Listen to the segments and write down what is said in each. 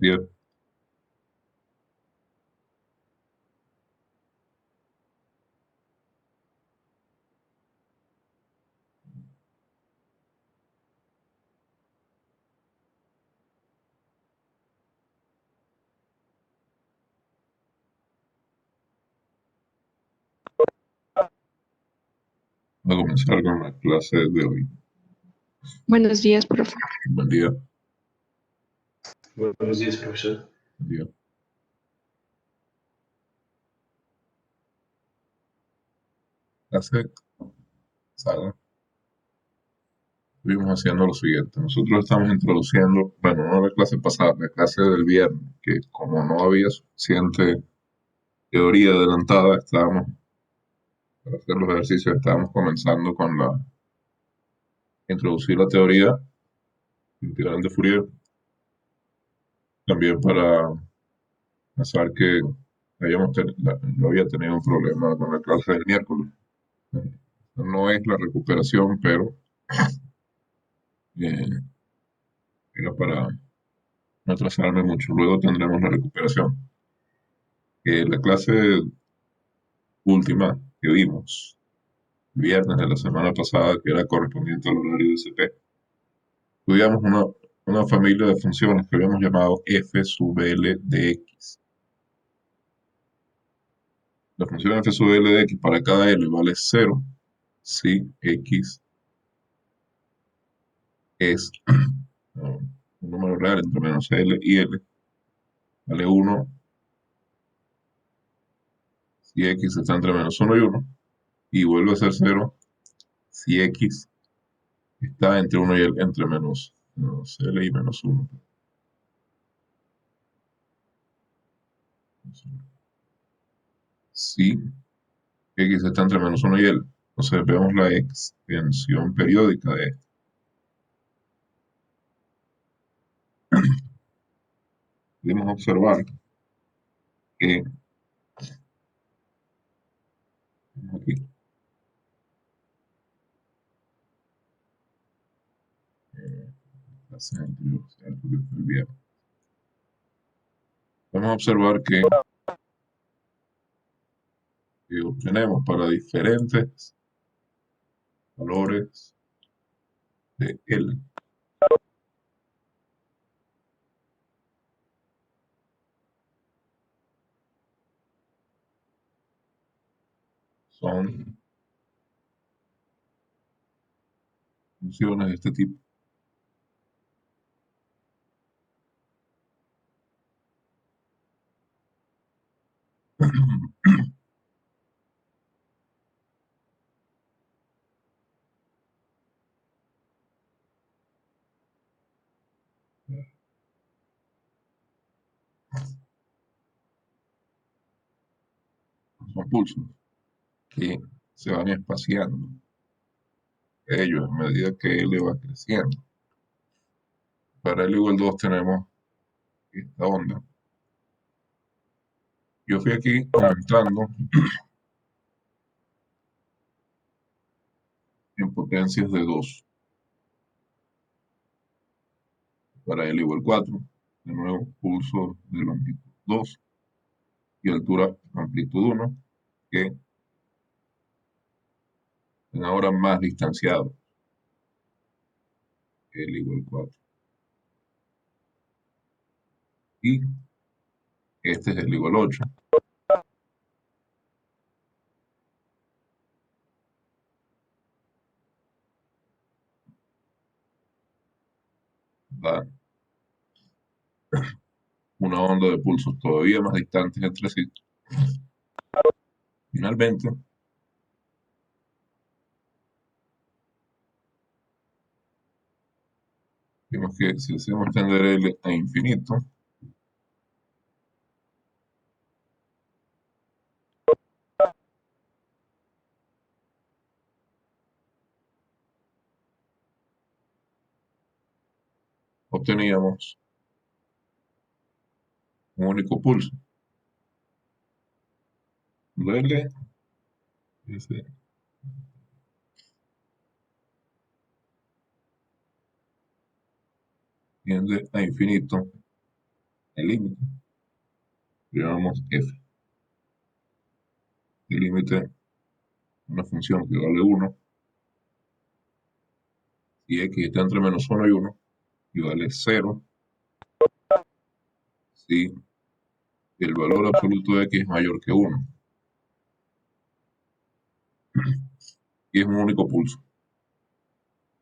Días. Voy a comenzar con la clase de hoy. Buenos días, profe. Buen día, Buenos días, profesor. buen día. Clase pasada estuvimos haciendo lo siguiente. Nosotros estamos introduciendo, bueno, no la clase pasada, la clase del viernes, que como no había suficiente teoría adelantada, estábamos, para hacer los ejercicios, estábamos comenzando con la introducir la teoría integral de Fourier, también para pensar que yo había tenido un problema con la clase del miércoles. No es la recuperación, pero eh, era para no atrasarme mucho. Luego tendremos la recuperación. La clase última que vimos, viernes de la semana pasada, que era correspondiente al horario de CP, estudiamos una familia de funciones que habíamos llamado f sub l de x. La función f sub l de x para cada l vale 0 si x es un número real entre menos l y l, vale 1 si x está entre menos 1 y 1, y vuelve a ser 0 si x está entre 1 y entre menos L y menos 1. Si X está entre menos 1 y L. Entonces vemos la extensión periódica de esto. Podemos observar que aquí, la anterior, ¿cierto? Que fue el viernes. Vamos a observar que obtenemos para diferentes valores de L. Son funciones de este tipo. Son pulsos que se van espaciando ellos a medida que L va creciendo. Para L igual 2 tenemos esta onda. Yo fui aquí aumentando en potencias de 2. Para L igual 4. De nuevo, pulso de longitud 2 y altura amplitud 1, que están ahora más distanciados. L igual 4. Y este es L igual 8. Da una onda de pulsos todavía más distantes entre sí. Finalmente, vemos que si hacemos tender L a infinito, obteníamos un único pulso. L ese, tiende a infinito el límite, lo llamamos f. El límite, una función que vale 1, y x está entre menos 1 y 1, y vale 0 si el valor absoluto de x es mayor que 1, y es un único pulso.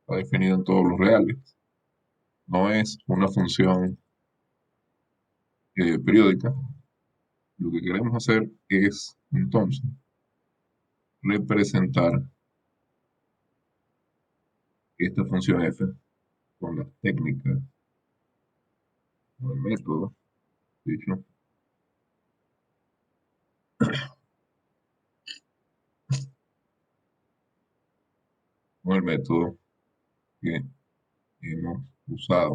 Está definido en todos los reales. No es una función periódica. Lo que queremos hacer es, entonces, representar esta función f con las técnicas o el método, dicho, con el método que hemos usado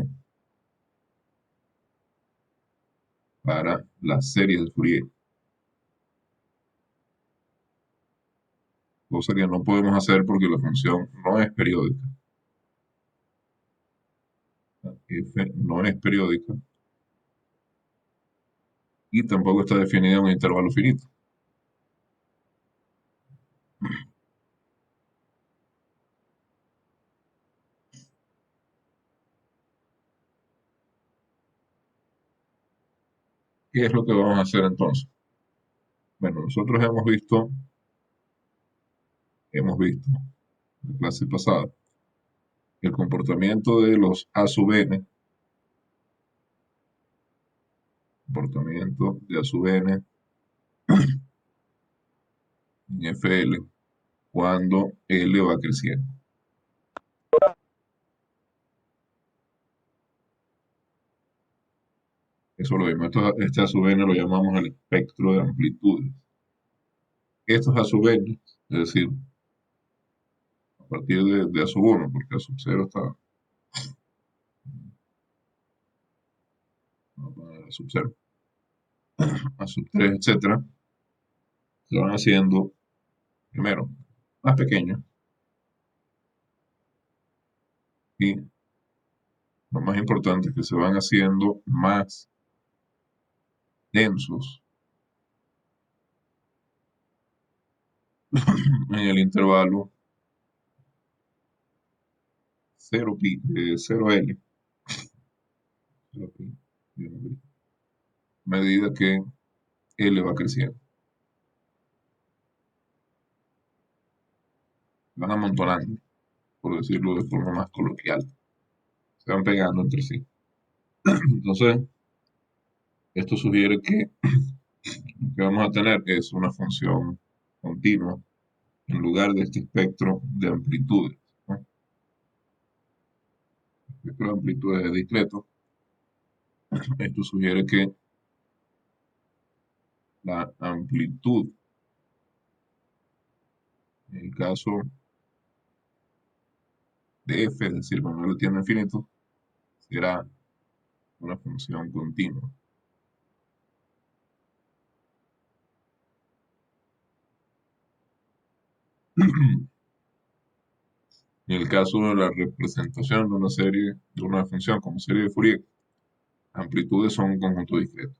para la serie de Fourier, cosa que no podemos hacer porque la función no es periódica. La f no es periódica y tampoco está definida en un intervalo finito. ¿Qué es lo que vamos a hacer entonces? Bueno, nosotros hemos visto en la clase pasada el comportamiento de los A sub n, comportamiento de A sub n en Fl cuando L va creciendo. Eso lo vimos. Este A sub n lo llamamos el espectro de amplitudes. Estos A sub n, es decir, a partir de A sub 1, porque A sub 0 está A sub 0, A sub 3, etcétera, se van haciendo primero más pequeños y lo más importante es que se van haciendo más densos en el intervalo 0L, 0pi, a medida que L va creciendo. Van amontonando, por decirlo de forma más coloquial. Se van pegando entre sí. Entonces, esto sugiere que lo que vamos a tener es una función continua en lugar de este espectro de amplitudes, ¿no? El espectro de amplitudes es discreto. Esto sugiere que la amplitud, en el caso de f, es decir, cuando L tiende a infinito, será una función continua. En el caso de la representación de una serie, de una función como serie de Fourier, amplitudes son un conjunto discreto.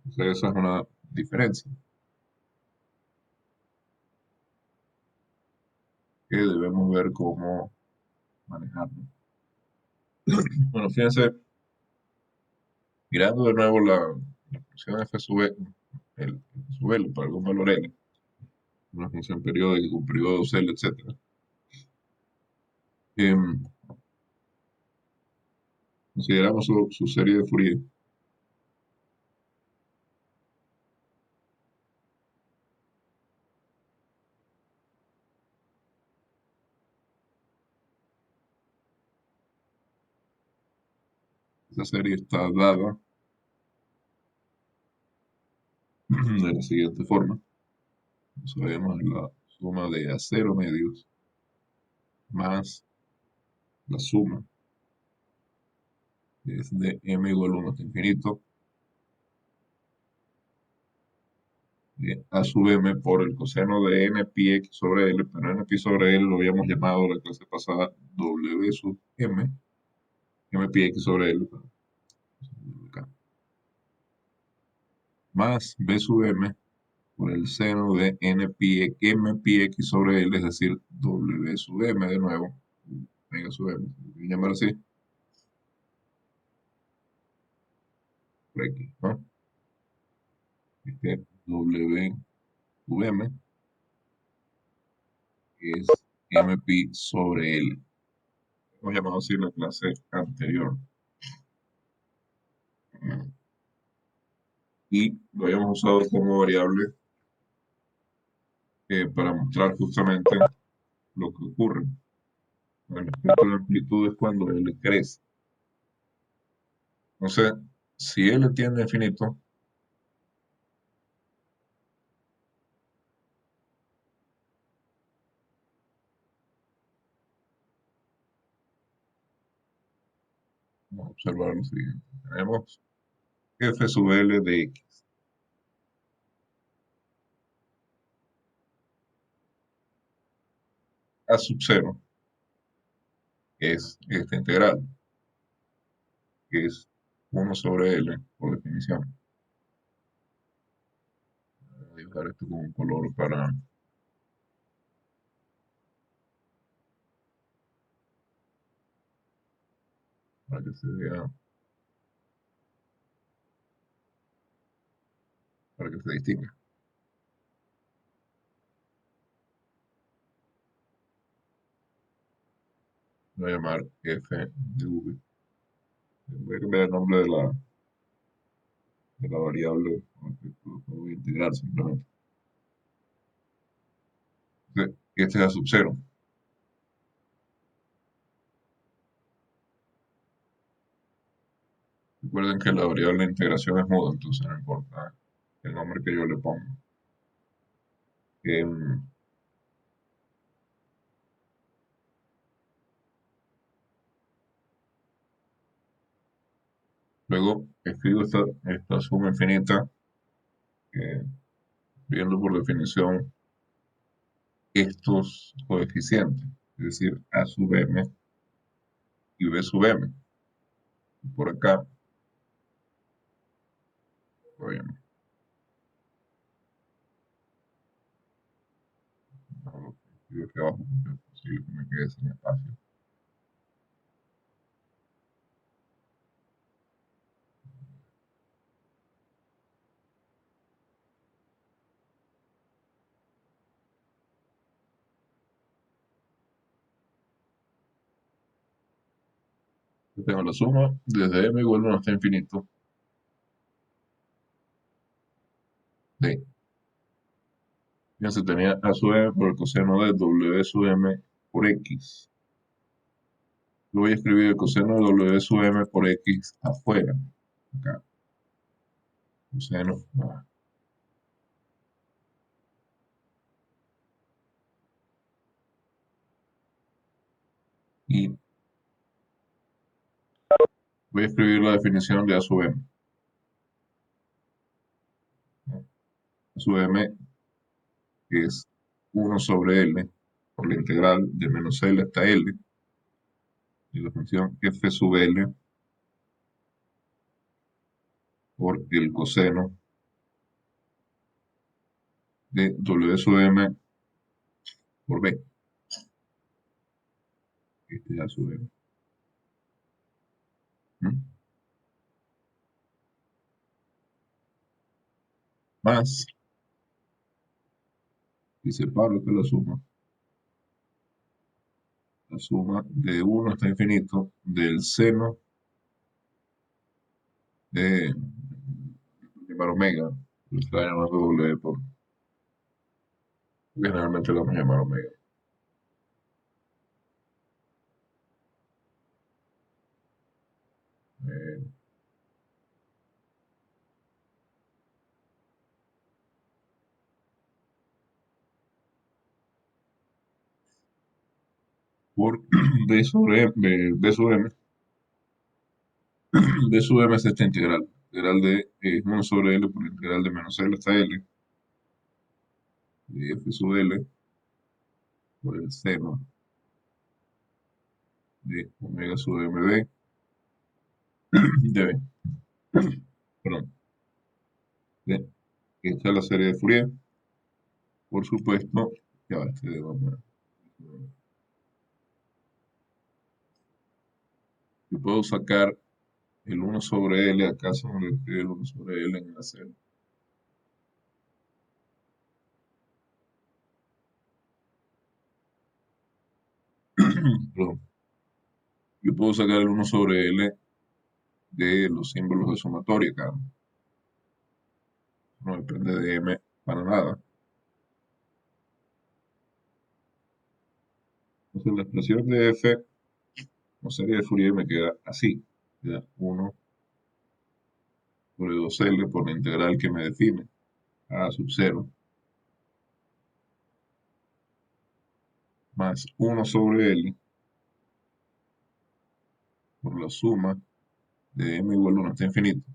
Entonces esa es una diferencia que debemos ver cómo manejarlo. Bueno, fíjense, mirando de nuevo la función f sub L, sub L para algún valor L, una función periódica con periodos L, etc. Consideramos su serie de Fourier. Esa serie está dada de la siguiente forma. Sabemos la suma de A0 medios más la suma es de m igual a 1 hasta infinito de a sub m por el coseno de n pi x sobre l, pero n pi sobre l lo habíamos llamado la clase pasada w sub m, m pi x sobre l. más b sub m por el seno de m pi x sobre L, es decir, w sub m de nuevo, omega sub m, si lo quieren llamar así, por x, ¿no? Este w sub m es m pi sobre L. Hemos llamado así en la clase anterior. Y lo habíamos usado como variable para mostrar justamente lo que ocurre con respecto a la amplitud es cuando L crece. Entonces, si L tiende a infinito, vamos a observar lo siguiente. Tenemos f sub L de x a sub 0, que es esta integral, que es 1 sobre L por definición. Voy a dibujar esto con un color para que se vea, para que se distinga. Voy a llamar f de v. Voy a cambiar el nombre de la variable, lo voy a integrar simplemente. Este es a sub 0. Recuerden que la variable de integración es muda, entonces no importa el nombre que yo le ponga. Luego escribo esta suma infinita, viendo por definición estos coeficientes, es decir, a sub m y b sub m. Por acá, bueno, no lo escribo aquí abajo porque es posible que me quede sin espacio. Yo tengo la suma desde m igual a 1 hasta infinito de, fíjense, tenía a sub m por el coseno de w sub m por x. Yo voy a escribir el coseno de w sub m por x afuera, acá, coseno, y voy a escribir la definición de a sub m. A sub m es 1 sobre L por la integral de menos L hasta L de la función f sub L por el coseno de W sub M por B. Este es A sub M. ¿Mm? Más, y separo esta la suma de 1 hasta infinito del seno de llamar omega, lo está llamando W porque generalmente lo vamos a llamar omega. Eh, por B sobre M, B sub M, B sub M es esta integral. Integral de 1 sobre L por la integral de menos L hasta L de f sub L por el seno de omega sub mb, de, B, perdón, de, B, perdón, de, B, de esta es la serie de Fourier. Por supuesto, ya va, yo puedo sacar el uno sobre L, acaso no le escribe el uno sobre L en la serie. Perdón. Yo puedo sacar el uno sobre L de los símbolos de sumatoria acá. No depende de M para nada. Entonces la expresión de F como serie de Fourier me queda así. Queda 1 sobre 2L por la integral que me define A sub 0 más 1 sobre L por la suma de M igual a 1 hasta infinito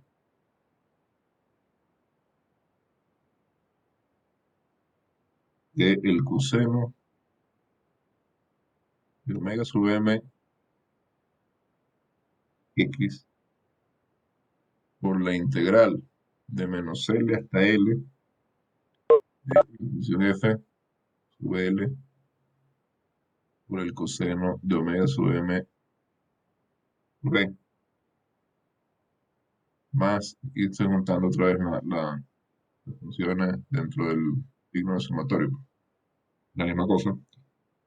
de el coseno de omega sub M x por la integral de menos L hasta L de la función F sub L por el coseno de omega sub M por E. Más, y estoy juntando otra vez las funciones dentro del signo de sumatorio, la misma cosa,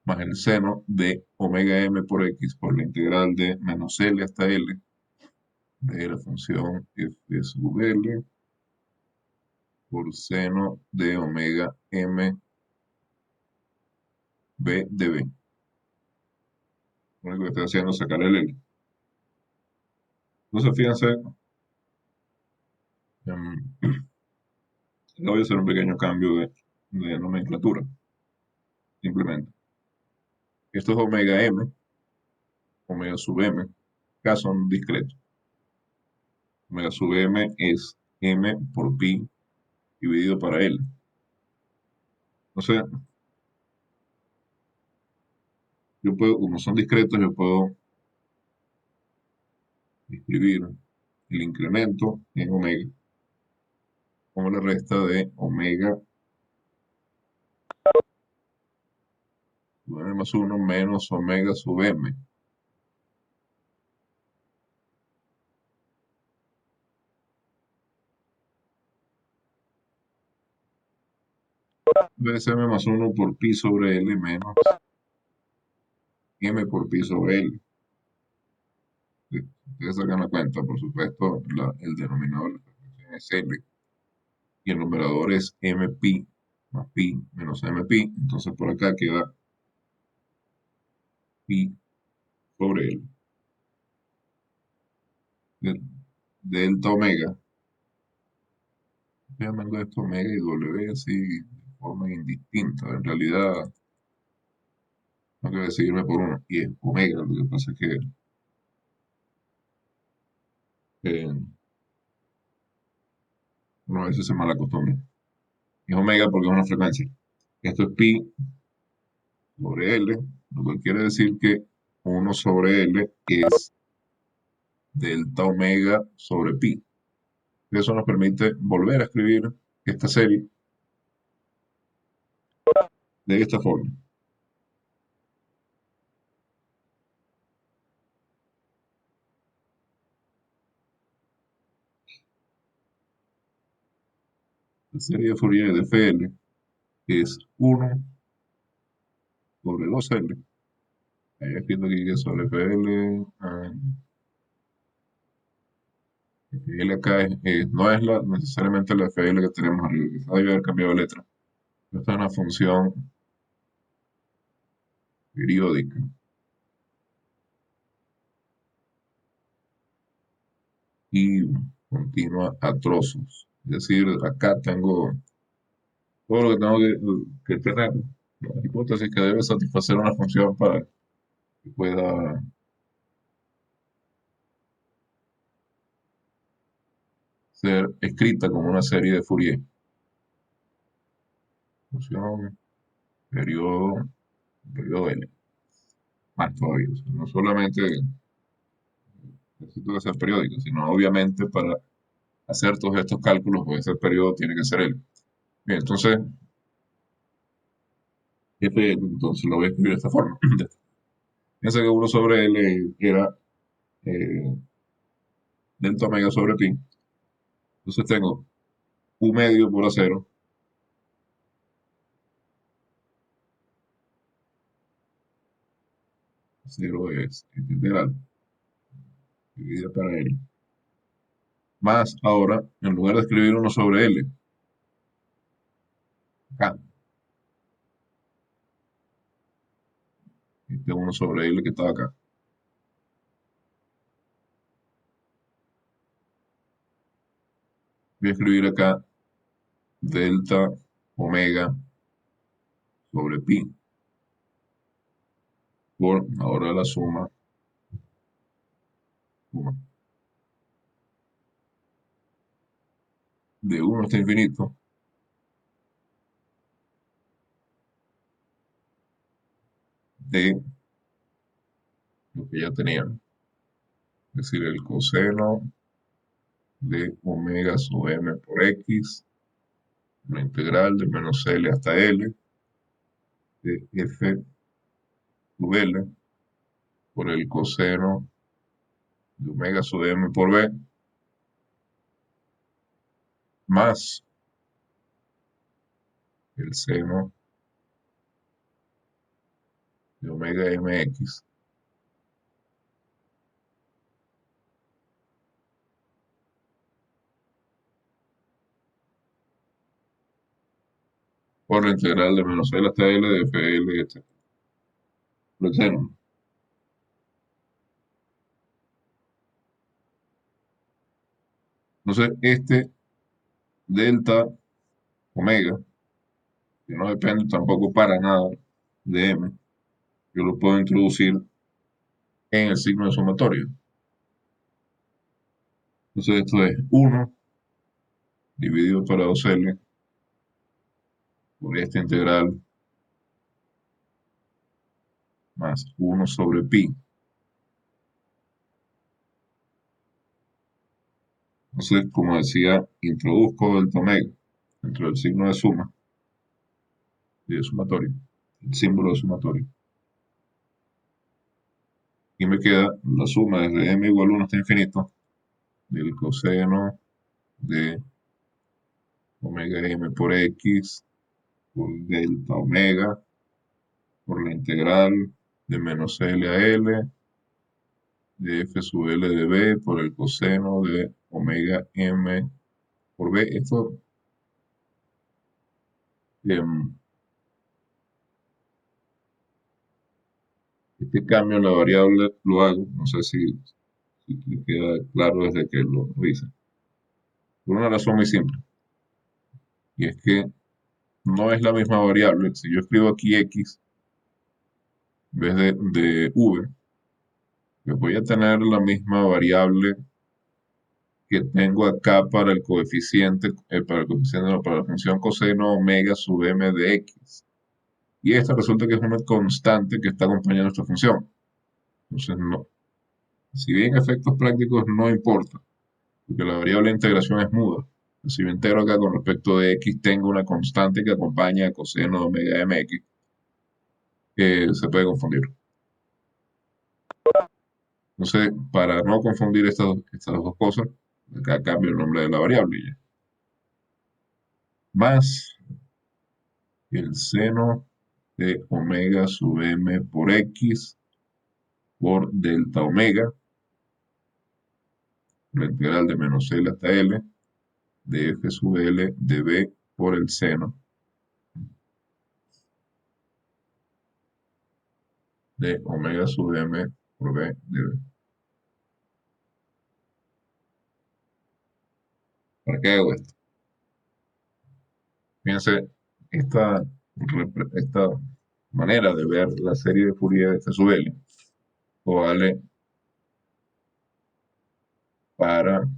más el seno de omega m por x por la integral de menos L hasta L de la función f sub L por seno de omega m b de b. Lo único que estoy haciendo es sacar el L. Entonces, fíjense, voy a hacer un pequeño cambio de nomenclatura, simplemente. Esto es omega m, omega sub m, acá son discretos. Omega sub m es m por pi dividido para L. Entonces, yo puedo, como son discretos, yo puedo escribir el incremento en omega como la resta de omega sub m más 1 menos omega sub m. Entonces, m más 1 por pi sobre L menos m por pi sobre L. Ustedes sacan la cuenta, por supuesto, el denominador de la expresión es L y el numerador es m pi más pi menos m pi. Entonces, por acá queda pi sobre L. Delta omega. Estoy llamando esto omega y w así de forma indistinta. En realidad, no debe seguirme por uno. Y es omega. Lo que pasa es que eh, uno a veces se mal acostumbra. Es omega porque es una frecuencia. Esto es pi sobre L, lo cual quiere decir que 1 sobre L es delta omega sobre pi. Eso nos permite volver a escribir esta serie de esta forma. La serie de Fourier de Fl es 1 sobre 2L. Ahí escrito aquí que sobre Fl. L acá no es necesariamente la FL que tenemos arriba, quizá debe haber cambiado de letra. Esta es una función periódica. Y continua a trozos. Es decir, acá tengo todo lo que tengo que tener. La hipótesis que debe satisfacer una función para que pueda ser escrita como una serie de Fourier. Función, periodo L. Más todavía. O sea, no solamente necesito que sea periódica, sino obviamente para hacer todos estos cálculos, pues ese periodo tiene que ser L. Bien, entonces, entonces lo voy a escribir de esta forma. Piensa que 1 sobre L era eh, delta omega sobre pi. Entonces tengo U medio por A0. 0 es integral dividida para L. Más ahora, en lugar de escribir 1 sobre L, acá, este 1 sobre L que estaba acá. Voy a escribir acá delta omega sobre pi por ahora la suma de 1 hasta infinito de lo que ya tenía, es decir, el coseno de omega sub m por x, la integral de menos L hasta L de f sub L por el coseno de omega sub m por b más el seno de omega mx por la integral de menos L hasta L de FL, etc. Por el seno. Entonces, este delta omega, que no depende tampoco para nada de m, yo lo puedo introducir en el signo de sumatorio. Entonces, esto es 1 dividido para 2L por esta integral más 1 sobre pi. Entonces, como decía, introduzco delta omega dentro del signo de suma y de sumatorio, el símbolo de sumatorio. Y me queda la suma desde m igual a 1 hasta infinito del coseno de omega m por x por delta omega por la integral de menos L a L de f sub L de b por el coseno de omega m por b. Em, este cambio en la variable lo hago, no sé si te queda claro desde que lo hice, por una razón muy simple, y es que no es la misma variable. Si yo escribo aquí x en vez de v, pues voy a tener la misma variable que tengo acá para el coeficiente, no, para la función coseno omega sub m de x. Y esta resulta que es una constante que está acompañando esta función. Entonces, no. Si bien efectos prácticos no importa, porque la variable de integración es muda. Si yo entero acá con respecto de x, tengo una constante que acompaña a coseno de omega mx, que se puede confundir. Entonces, para no confundir estas dos cosas, acá cambio el nombre de la variable y ya. Más el seno de omega sub m por x por delta omega, la integral de menos L hasta L, de f sub L de b por el seno de omega sub m por b de b. ¿Para qué hago esto? Fíjense, esta manera de ver la serie de Fourier de f sub L vale para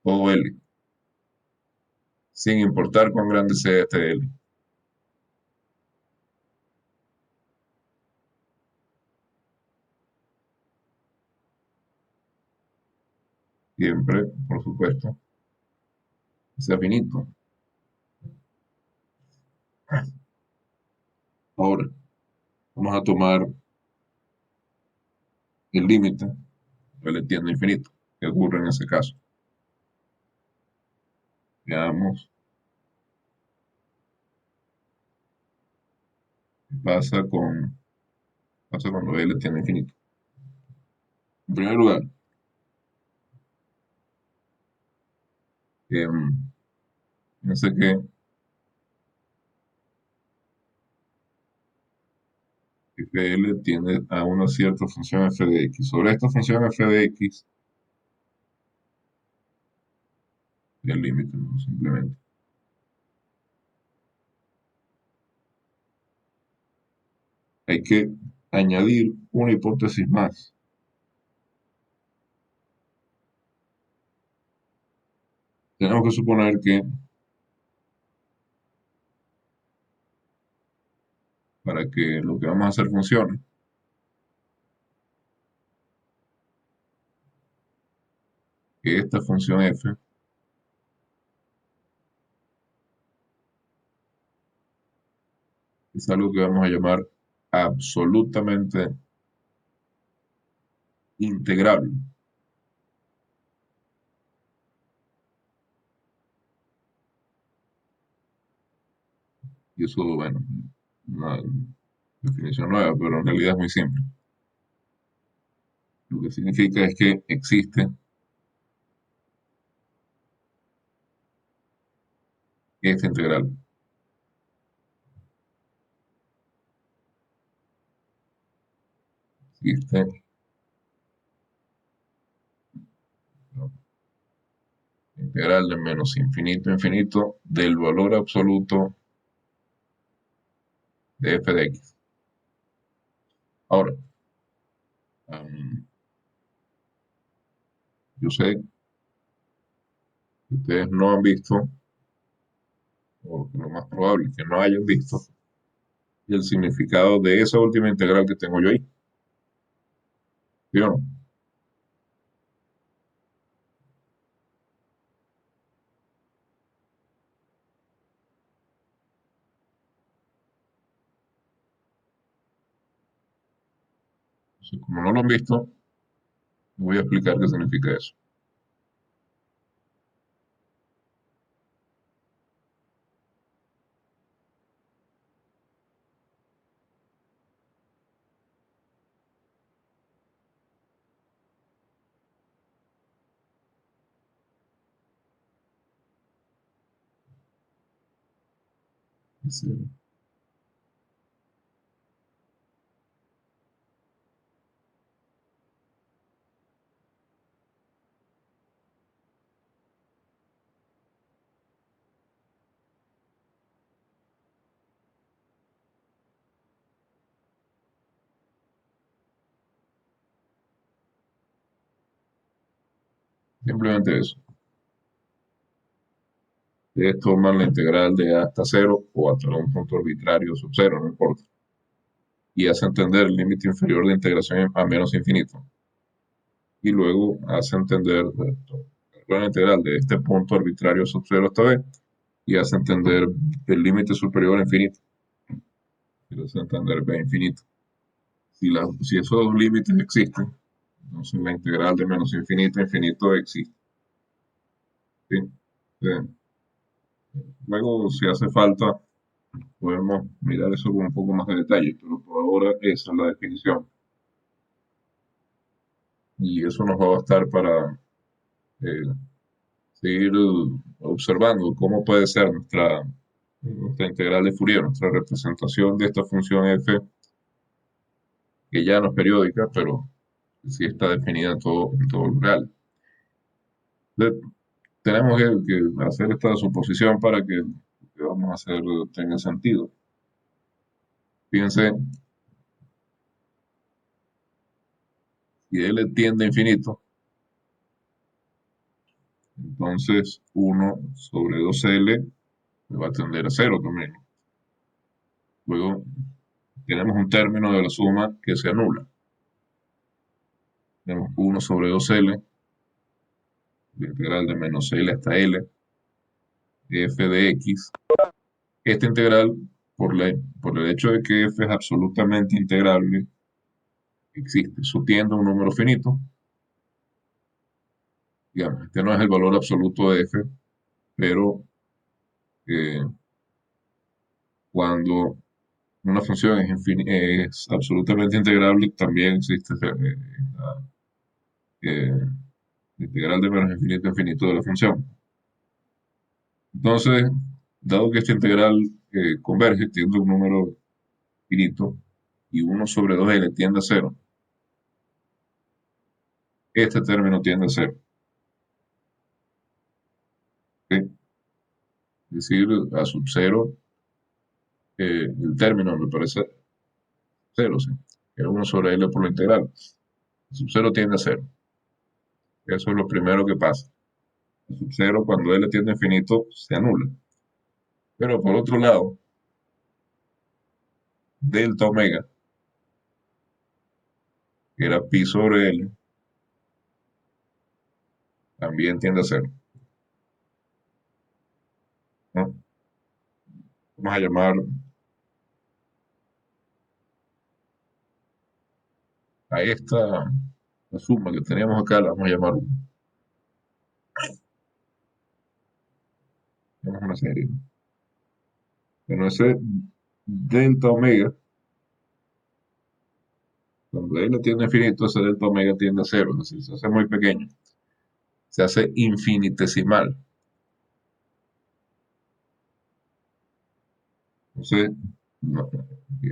todo L, sin importar cuán grande sea este L. siempre, por supuesto, sea finito. Ahora, vamos a tomar el límite del tiende a infinito. ¿Qué ocurre en ese caso? Veamos qué pasa cuando L tiende a infinito. En primer lugar, fíjense que FL tiende a una cierta función f de x. Sobre esta función f de x, el límite, ¿no? Simplemente. Hay que añadir una hipótesis más. Tenemos que suponer que para que lo que vamos a hacer funcione, que esta función f es algo que vamos a llamar absolutamente integrable. Y eso, bueno, una definición nueva, pero en realidad es muy simple. Lo que significa es que existe esta integral. Existe, ¿no? Integral de menos infinito a infinito del valor absoluto de f de x. Ahora, yo sé que ustedes no han visto, o lo más probable es que no hayan visto, el significado de esa última integral que tengo yo ahí. ¿Sí o no? Entonces, como no lo han visto, voy a explicar qué significa eso. Dice, simplemente eso. Ustedes toman la integral de a hasta cero o hasta un punto arbitrario sub cero, no importa, y hace entender el límite inferior de integración a menos infinito. Y luego hace entender la integral de este punto arbitrario sub cero esta vez y hace entender el límite superior a infinito. Y hace entender b infinito. Si esos dos límites existen, entonces la integral de menos infinito a infinito existe. ¿Sí? Luego, si hace falta, podemos mirar eso con un poco más de detalle, pero por ahora esa es la definición. Y eso nos va a bastar para eh, seguir observando cómo puede ser nuestra integral de Fourier, nuestra representación de esta función f, que ya no es periódica, pero sí está definida en todo lo real. Entonces, tenemos que hacer esta suposición para que lo que vamos a hacer tenga sentido. Fíjense, si L tiende a infinito, entonces 1/2L va a tender a cero también. Luego tenemos un término de la suma que se anula. Tenemos 1/2L la integral de menos L hasta L de f de x. Esta integral, por el hecho de que f es absolutamente integrable, existe. Su tiende a un número finito. Digamos, este no es el valor absoluto de f, pero eh, cuando una función es absolutamente integrable, también existe eh, la integral de menos infinito a infinito de la función. Entonces, dado que esta integral converge, tiende a un número finito y 1 sobre 2L tiende a cero, este término tiende a cero. ¿Ok? Es decir, a sub cero, el término me parece cero, ¿sí? Era 1 sobre L por la integral. A sub cero tiende a cero. Eso es lo primero que pasa. A sub cero, cuando L tiende a infinito, se anula. Pero por otro lado, delta omega, que era pi sobre L, también tiende a cero, ¿no? Vamos a llamar a esta, la suma que teníamos acá, la vamos a llamar 1. Tenemos una serie. Bueno, ese delta omega, cuando L tiende a infinito, ese delta omega tiende a cero, es decir, se hace muy pequeño, se hace infinitesimal. Entonces,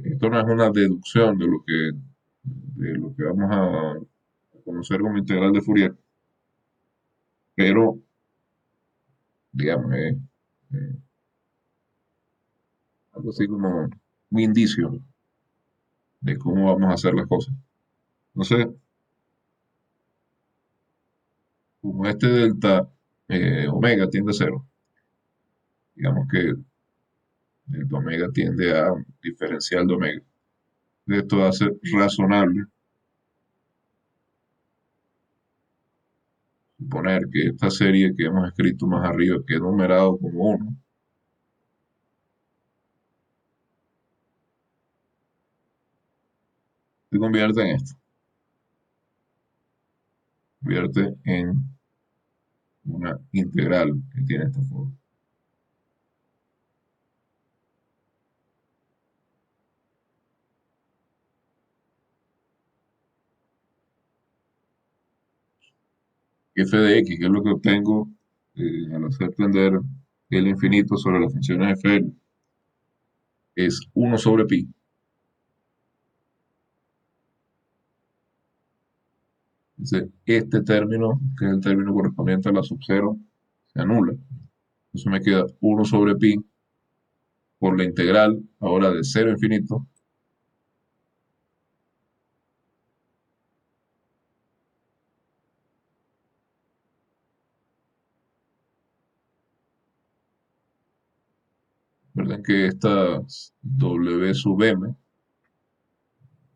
esto no es una deducción de lo que vamos a conocer como integral de Fourier, pero, digamos, eh, algo así como un indicio de cómo vamos a hacer las cosas. Entonces, como este delta omega tiende a cero, digamos que delta omega tiende a un diferencial de omega. Esto hace razonable suponer que esta serie que hemos escrito más arriba, que he numerado como 1, se convierte en esto, convierte en una integral que tiene esta forma. F de x, que es lo que obtengo al hacer tender el infinito sobre las funciones fl, es 1 sobre pi. Entonces, este término, que es el término correspondiente a la sub cero, se anula. Entonces me queda 1 sobre pi por la integral, ahora de 0 a infinito, ¿verdad? Que esta w sub m,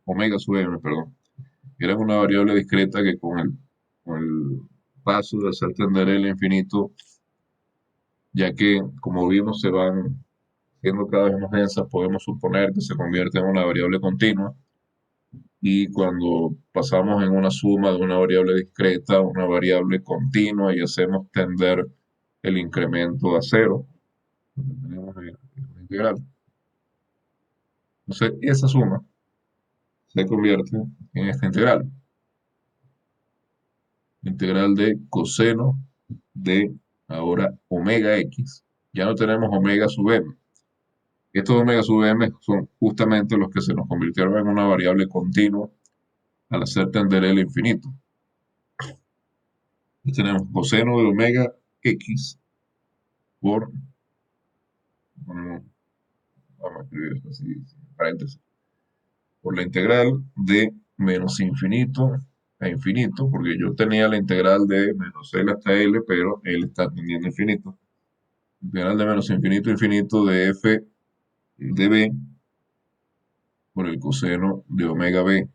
omega sub m, perdón, era una variable discreta que con el paso de hacer tender el infinito, ya que como vimos se van siendo cada vez más densas, podemos suponer que se convierte en una variable continua, y cuando pasamos en una suma de una variable discreta a una variable continua y hacemos tender el incremento a cero, tenemos una integral. Entonces esa suma se convierte en esta integral de coseno de ahora omega x. Ya no tenemos omega sub m. Estos omega sub m son justamente los que se nos convirtieron en una variable continua al hacer tender el infinito. Y tenemos coseno de omega x por, bueno, vamos a escribir esto así, paréntesis, por la integral de menos infinito a infinito, porque yo tenía la integral de menos L hasta L, pero L está tendiendo a infinito. Integral de menos infinito a infinito de f de b por el coseno de omega b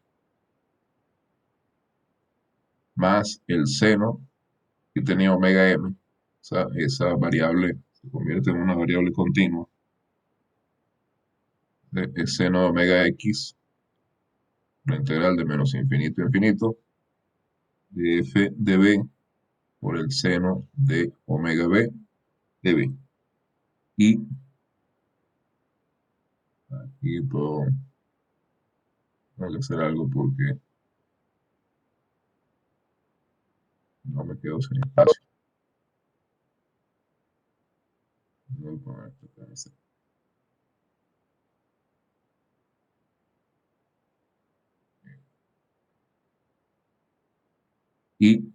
más el seno y tenía omega m. O sea, esa variable se convierte en una variable continua de seno de omega x, la integral de menos infinito a infinito, de f de b por el seno de omega b de b. Y aquí tengo que hacer algo porque no me quedo sin espacio. Voy a poner esto acá. Y,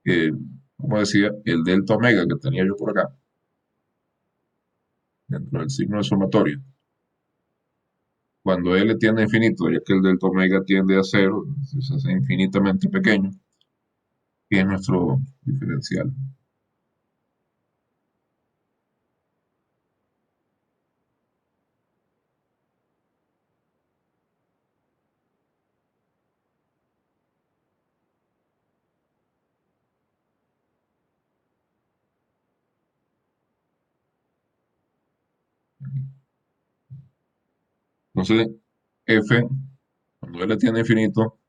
eh, como decía, el delta omega que tenía yo por acá, dentro del signo de sumatorio, cuando L tiende a infinito, ya que el delta omega tiende a cero, se hace infinitamente pequeño, que es nuestro diferencial. Entonces, f, cuando L tiende a infinito,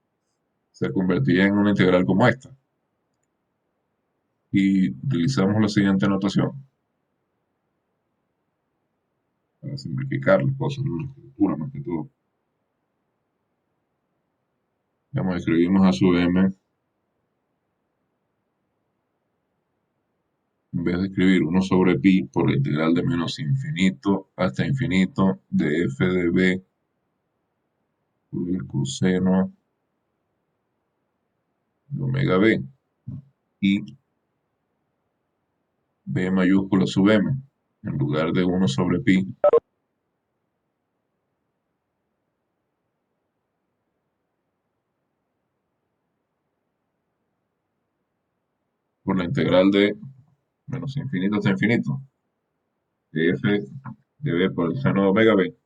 se convertiría en una integral como esta. Y utilizamos la siguiente notación para simplificar las cosas, la escritura más que todo. Vamos, escribimos a sub m, en vez de escribir 1 sobre pi por la integral de menos infinito hasta infinito de f de b por el coseno de omega b y b mayúscula sub m, en lugar de 1 sobre pi por la integral de menos infinito hasta infinito de f de b por el seno de omega b.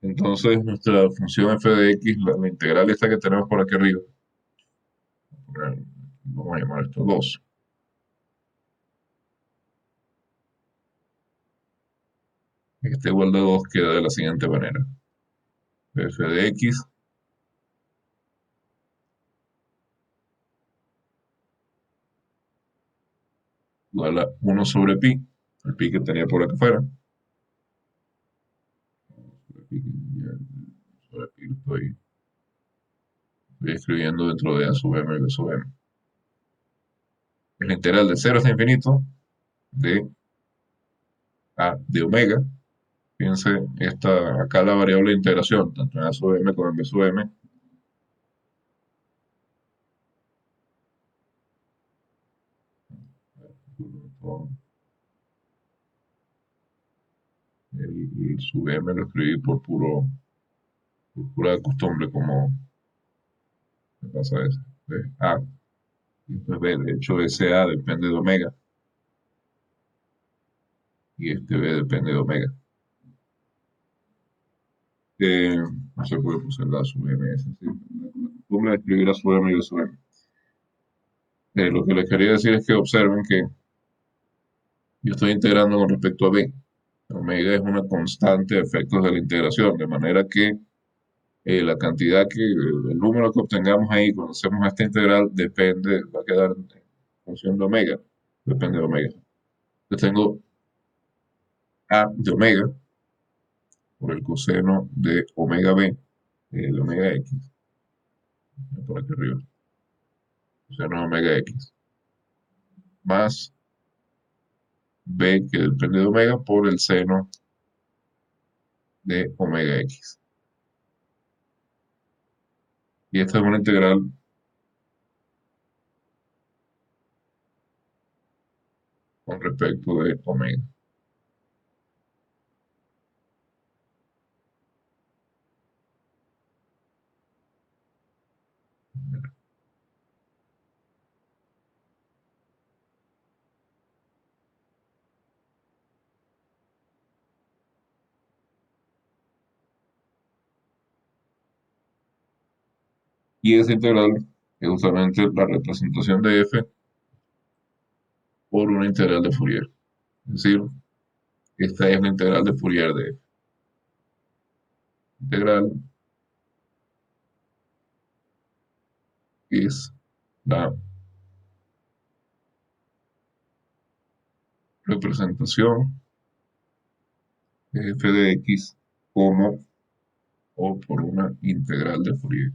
Entonces nuestra función f de x, la integral esta que tenemos por aquí arriba, vamos a llamar esto 2. Este igual de 2 queda de la siguiente manera. F de x igual a 1 sobre pi, el pi que tenía por aquí afuera. Sobre pi lo estoy escribiendo dentro de a sub m y b sub m. Es la integral de 0 hasta infinito de a de omega. Fíjense, acá la variable de integración, tanto en a sub m como en b sub m, el sub m lo escribí por pura costumbre, como me pasa eso. De a, y después b, de hecho ese a depende de omega, y este b depende de omega. No se puede usar la sub m, es así. La costumbre de escribir a sub m y b sub m. Lo que les quería decir es que observen que yo estoy integrando con respecto a b. Omega es una constante de efectos de la integración, de manera que el número que obtengamos ahí cuando hacemos esta integral depende, va a quedar en función de omega, depende de omega. Yo tengo a de omega por el coseno de omega b, de omega x, por aquí arriba, coseno de omega x, más b que depende de omega por el seno de omega x. Y esta es una integral con respecto de omega. Y esa integral es justamente la representación de f por una integral de Fourier. Es decir, esta es la integral de Fourier de f. Integral es la representación de f de x como o por una integral de Fourier.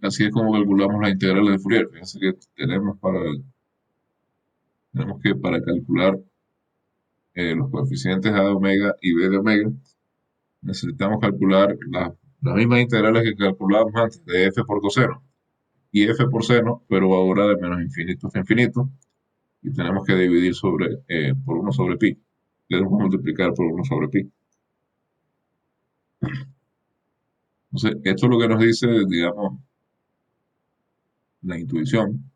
Así es como calculamos las integrales de Fourier. Fíjense que tenemos que para calcular los coeficientes a de omega y b de omega, necesitamos calcular las mismas integrales que calculábamos antes, de f por coseno y f por seno, pero ahora de menos infinito hasta infinito, y tenemos que dividir por 1 sobre pi. Tenemos que multiplicar por 1 sobre pi. Entonces, esto es lo que nos dice, digamos, la intuición,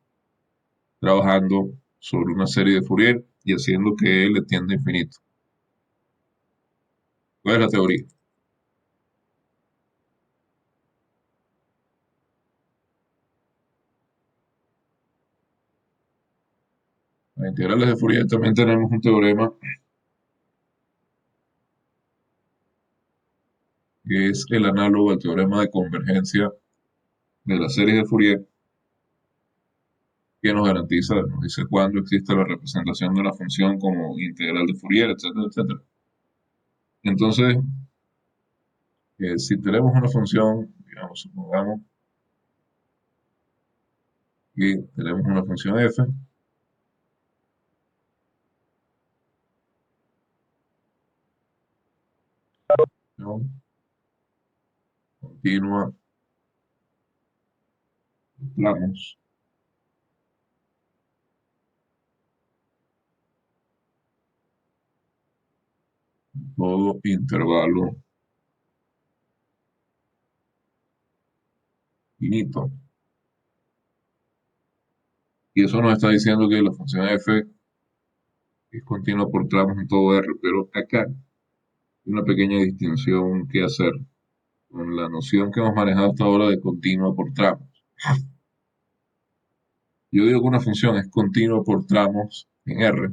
trabajando sobre una serie de Fourier y haciendo que L tienda a infinito. ¿Cuál es la teoría? Las integrales de Fourier también tenemos un teorema que es el análogo al teorema de convergencia de la serie de Fourier, que nos garantiza, nos dice cuándo existe la representación de la función como integral de Fourier, etcétera, etcétera. Entonces, si tenemos una función, digamos, supongamos que tenemos una función f, ¿no? Continua, plamos, todo intervalo finito. Y eso nos está diciendo que la función f es continua por tramos en todo R, pero acá hay una pequeña distinción que hacer con la noción que hemos manejado hasta ahora de continua por tramos. Yo digo que una función es continua por tramos en R.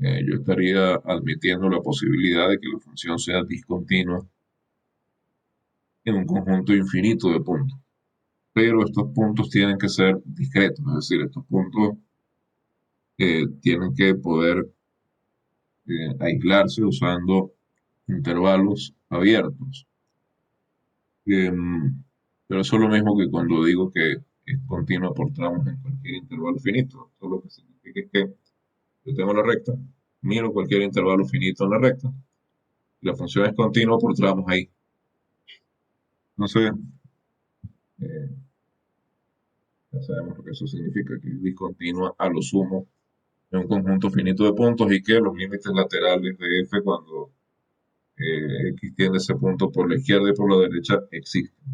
Yo estaría admitiendo la posibilidad de que la función sea discontinua en un conjunto infinito de puntos. Pero estos puntos tienen que ser discretos, es decir, estos puntos tienen que poder aislarse usando intervalos abiertos. Pero eso es lo mismo que cuando digo que es continua por tramos en cualquier intervalo finito. Esto lo que significa es que yo tengo la recta, miro cualquier intervalo finito en la recta, y la función es continua por tramos ahí. No sé, eh, ya sabemos lo que eso significa, que es discontinua a lo sumo en un conjunto finito de puntos y que los límites laterales de f cuando x tiende ese punto por la izquierda y por la derecha existen.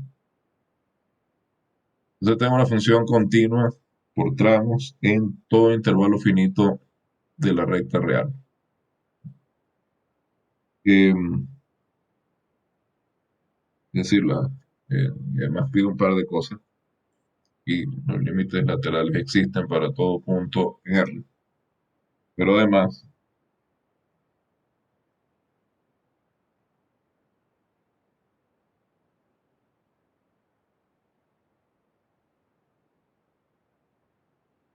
Entonces tengo una función continua por tramos en todo intervalo finito de la recta real. Es decirla, y además pido un par de cosas y los límites laterales existen para todo punto en R. Pero además,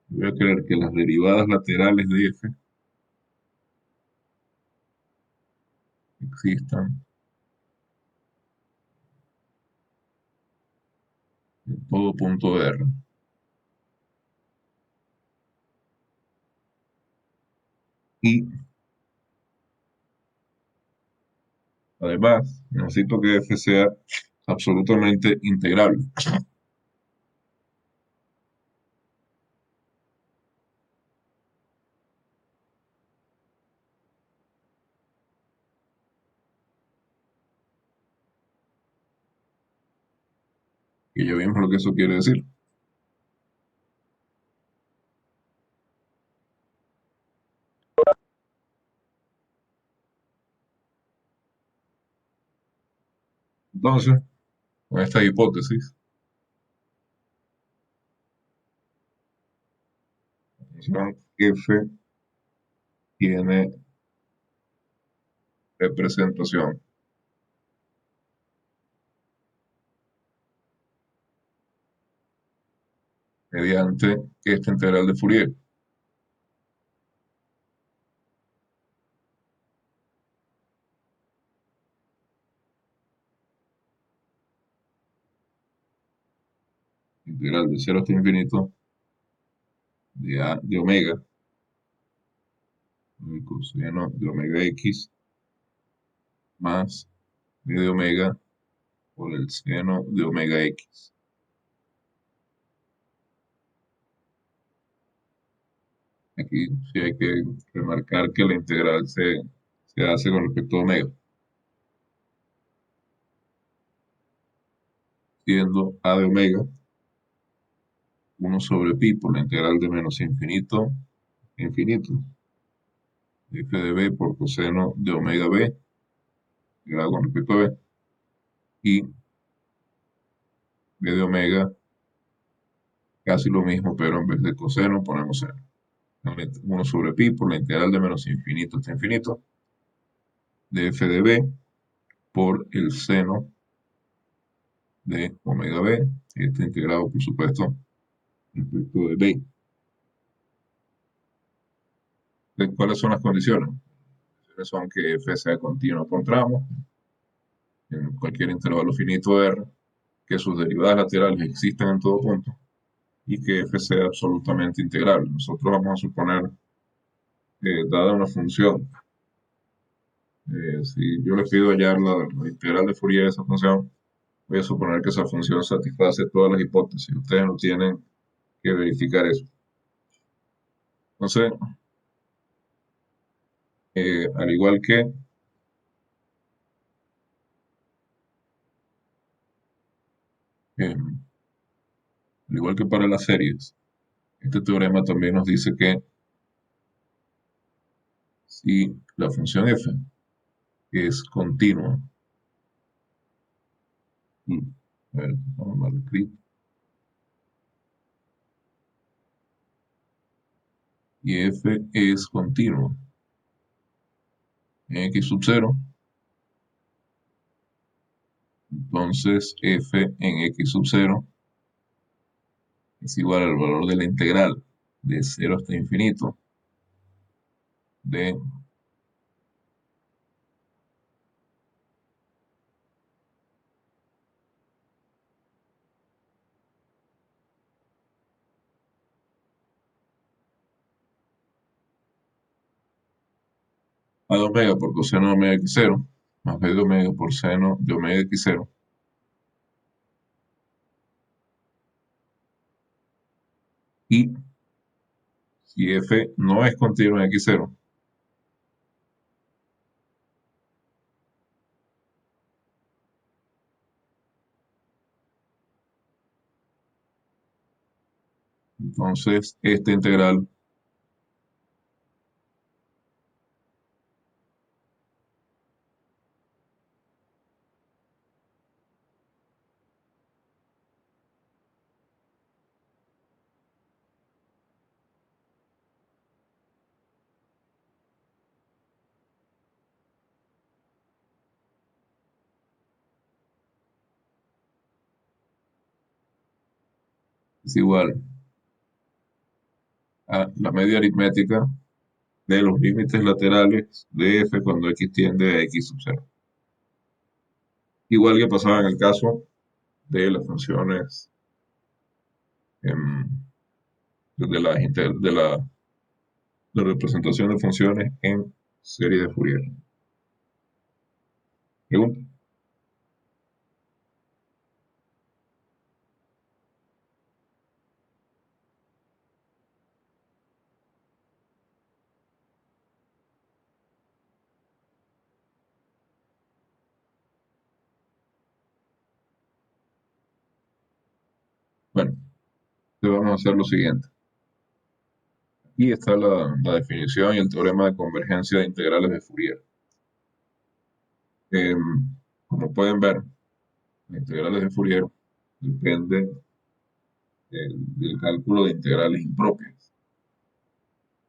voy a creer que las derivadas laterales de f existan en todo punto de R. Y además, necesito que f sea absolutamente integrable. que ya vimos lo que eso quiere decir. Entonces, con esta hipótesis, la función f tiene representación mediante esta integral de Fourier. Integral de 0 hasta infinito de a de omega, el coseno de omega x, más b de omega por el seno de omega x. Aquí sí hay que remarcar que la integral se hace con respecto a omega, siendo a de omega 1 sobre pi por la integral de menos infinito a infinito, f de b por coseno de omega b, integrado con respecto a b, y b de omega, casi lo mismo, pero en vez de coseno ponemos seno. 1 sobre pi por la integral de menos infinito hasta infinito, de f de b por el seno de omega b, este integrado, por supuesto, respecto de b. ¿Cuáles son las condiciones? Son que f sea continuo por tramo en cualquier intervalo finito R, que sus derivadas laterales existan en todo punto y que f sea absolutamente integrable. Nosotros vamos a suponer que dada una función, si yo le pido hallar la integral de Fourier de esa función, voy a suponer que esa función satisface todas las hipótesis. Ustedes no tienen que verificar eso. Entonces, al igual que eh, al igual que para las series, este teorema también nos dice que si la función f es continua, a ver, vamos a darle clic, y f es continuo en x sub 0, entonces f en x sub 0 es igual al valor de la integral de 0 hasta infinito de a de omega por coseno de omega x0 más b de omega por seno de omega x0. Y si f no es continuo en x0, entonces esta integral es igual a la media aritmética de los límites laterales de f cuando x tiende a x sub 0. Igual que pasaba en el caso de las funciones de la representación de funciones en serie de Fourier. ¿Pregunta? Bueno, entonces vamos a hacer lo siguiente. Aquí está la definición y el teorema de convergencia de integrales de Fourier. Em, Como pueden ver, las integrales de Fourier dependen del cálculo de integrales impropias.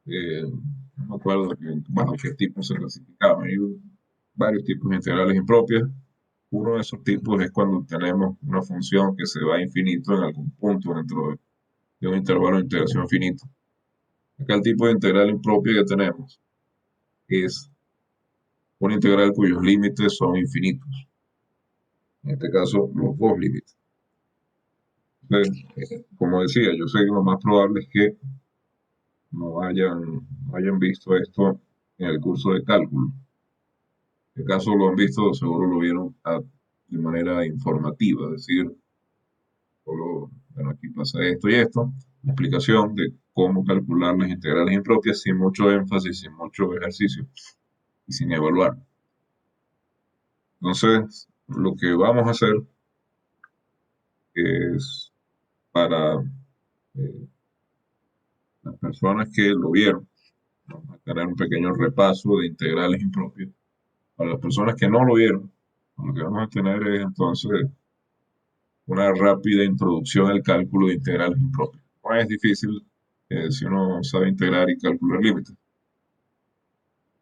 No me acuerdo bajo qué tipo se clasificaban. Hay varios tipos de integrales impropias. Uno de esos tipos es cuando tenemos una función que se va a infinito en algún punto dentro de un intervalo de integración finito. Acá el tipo de integral impropia que tenemos es una integral cuyos límites son infinitos. En este caso, los dos límites. Entonces, como decía, yo sé que lo más probable es que no hayan visto esto en el curso de cálculo. En este caso lo han visto, seguro lo vieron de manera informativa, es decir, solo, bueno, aquí pasa esto y esto, explicación de cómo calcular las integrales impropias sin mucho énfasis, sin mucho ejercicio y sin evaluar. Entonces, lo que vamos a hacer es para eh, las personas que lo vieron, vamos a tener un pequeño repaso de integrales impropias. Para las personas que no lo vieron, lo que vamos a tener es entonces una rápida introducción al cálculo de integrales impropias. No es difícil si uno sabe integrar y calcular límites,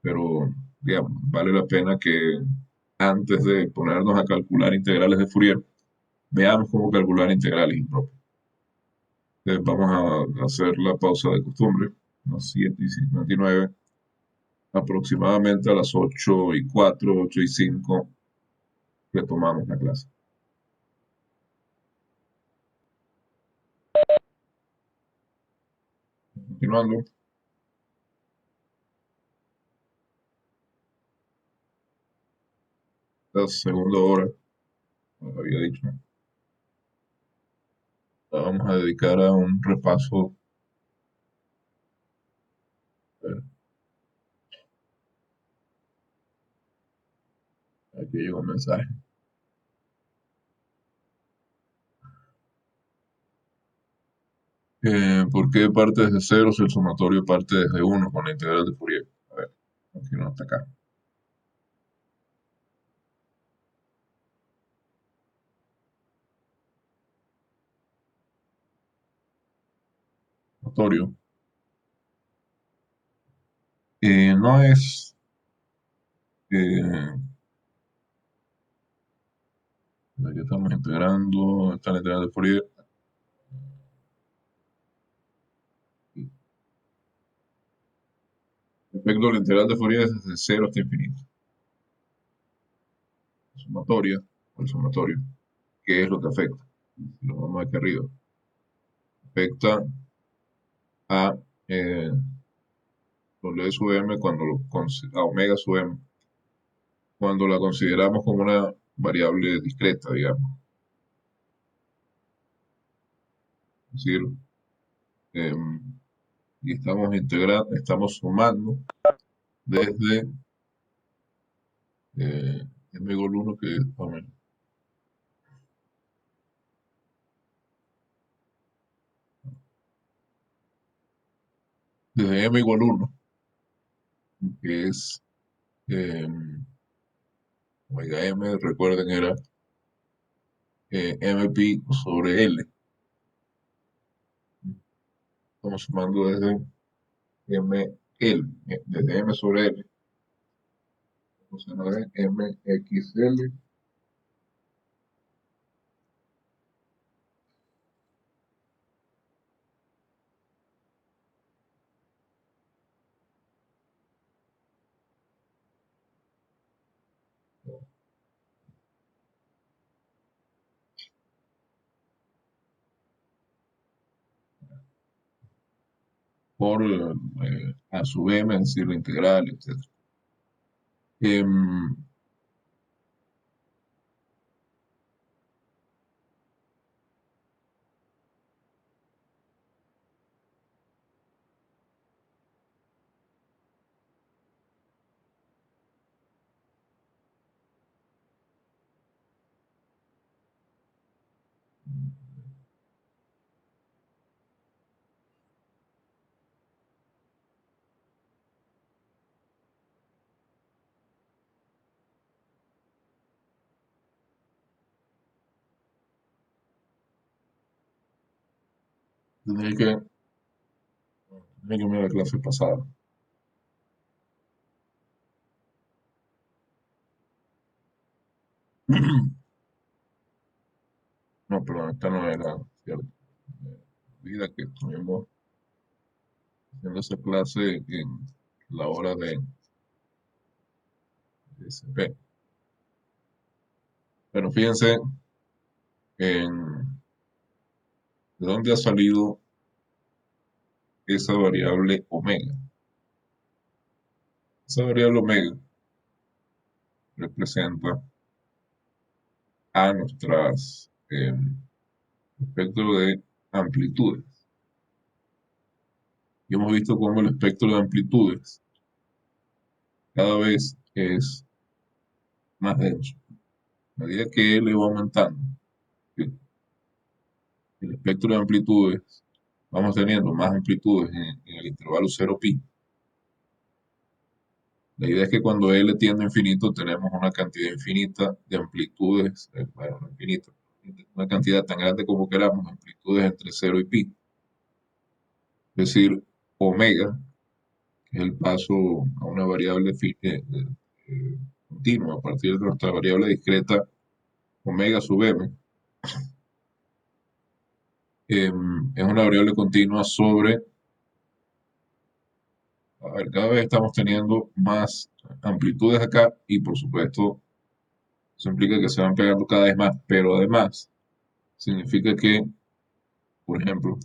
pero digamos, vale la pena que antes de ponernos a calcular integrales de Fourier, veamos cómo calcular integrales impropias. Entonces vamos a hacer la pausa de costumbre, las 7:59, aproximadamente a las 8:04, 8:05, retomamos la clase. Continuando, la segunda hora, como había dicho, la vamos a dedicar a un repaso. Aquí llegó un mensaje. ¿Por qué parte desde cero si el sumatorio parte desde uno con la integral de Fourier? A ver, aquí no está acá. Sumatorio. No es. Aquí estamos integrando. Está la integral de Fourier. El efecto de la integral de Fourier es desde cero hasta infinito. Sumatoria, o el sumatorio. ¿Qué es lo que afecta? Lo vamos aquí arriba. Afecta a W sub m a omega sub m, cuando la consideramos como una variable discreta, digamos. Es decir, y estamos integrando, estamos sumando desde m igual 1, que es más o menos, desde m igual 1, que es eh, omega m, recuerden, era m pi sobre L. Estamos sumando desde m L, desde m sobre L. Entonces no es mxl por a sub m, es decir, la integral, etc. Em, Tendría que, tendría que mirar la clase pasada. No, perdón, esta no era, ¿cierto? Vida que estuvimos haciendo esa clase en la hora de SP. Pero fíjense en de dónde ha salido esa variable omega. Esa variable omega representa a nuestras espectro de amplitudes. Y hemos visto cómo el espectro de amplitudes cada vez es más denso. A medida que L va aumentando, ¿sí? El espectro de amplitudes, vamos teniendo más amplitudes en el intervalo 0pi. La idea es que cuando L tiende a infinito tenemos una cantidad infinita de amplitudes, bueno, no infinita, una cantidad tan grande como queramos, amplitudes entre 0 y pi. Es decir, omega, que es el paso a una variable continua a partir de nuestra variable discreta omega sub m, es una variable continua sobre, a ver, cada vez estamos teniendo más amplitudes acá y por supuesto eso implica que se van pegando cada vez más, pero además significa que, por ejemplo,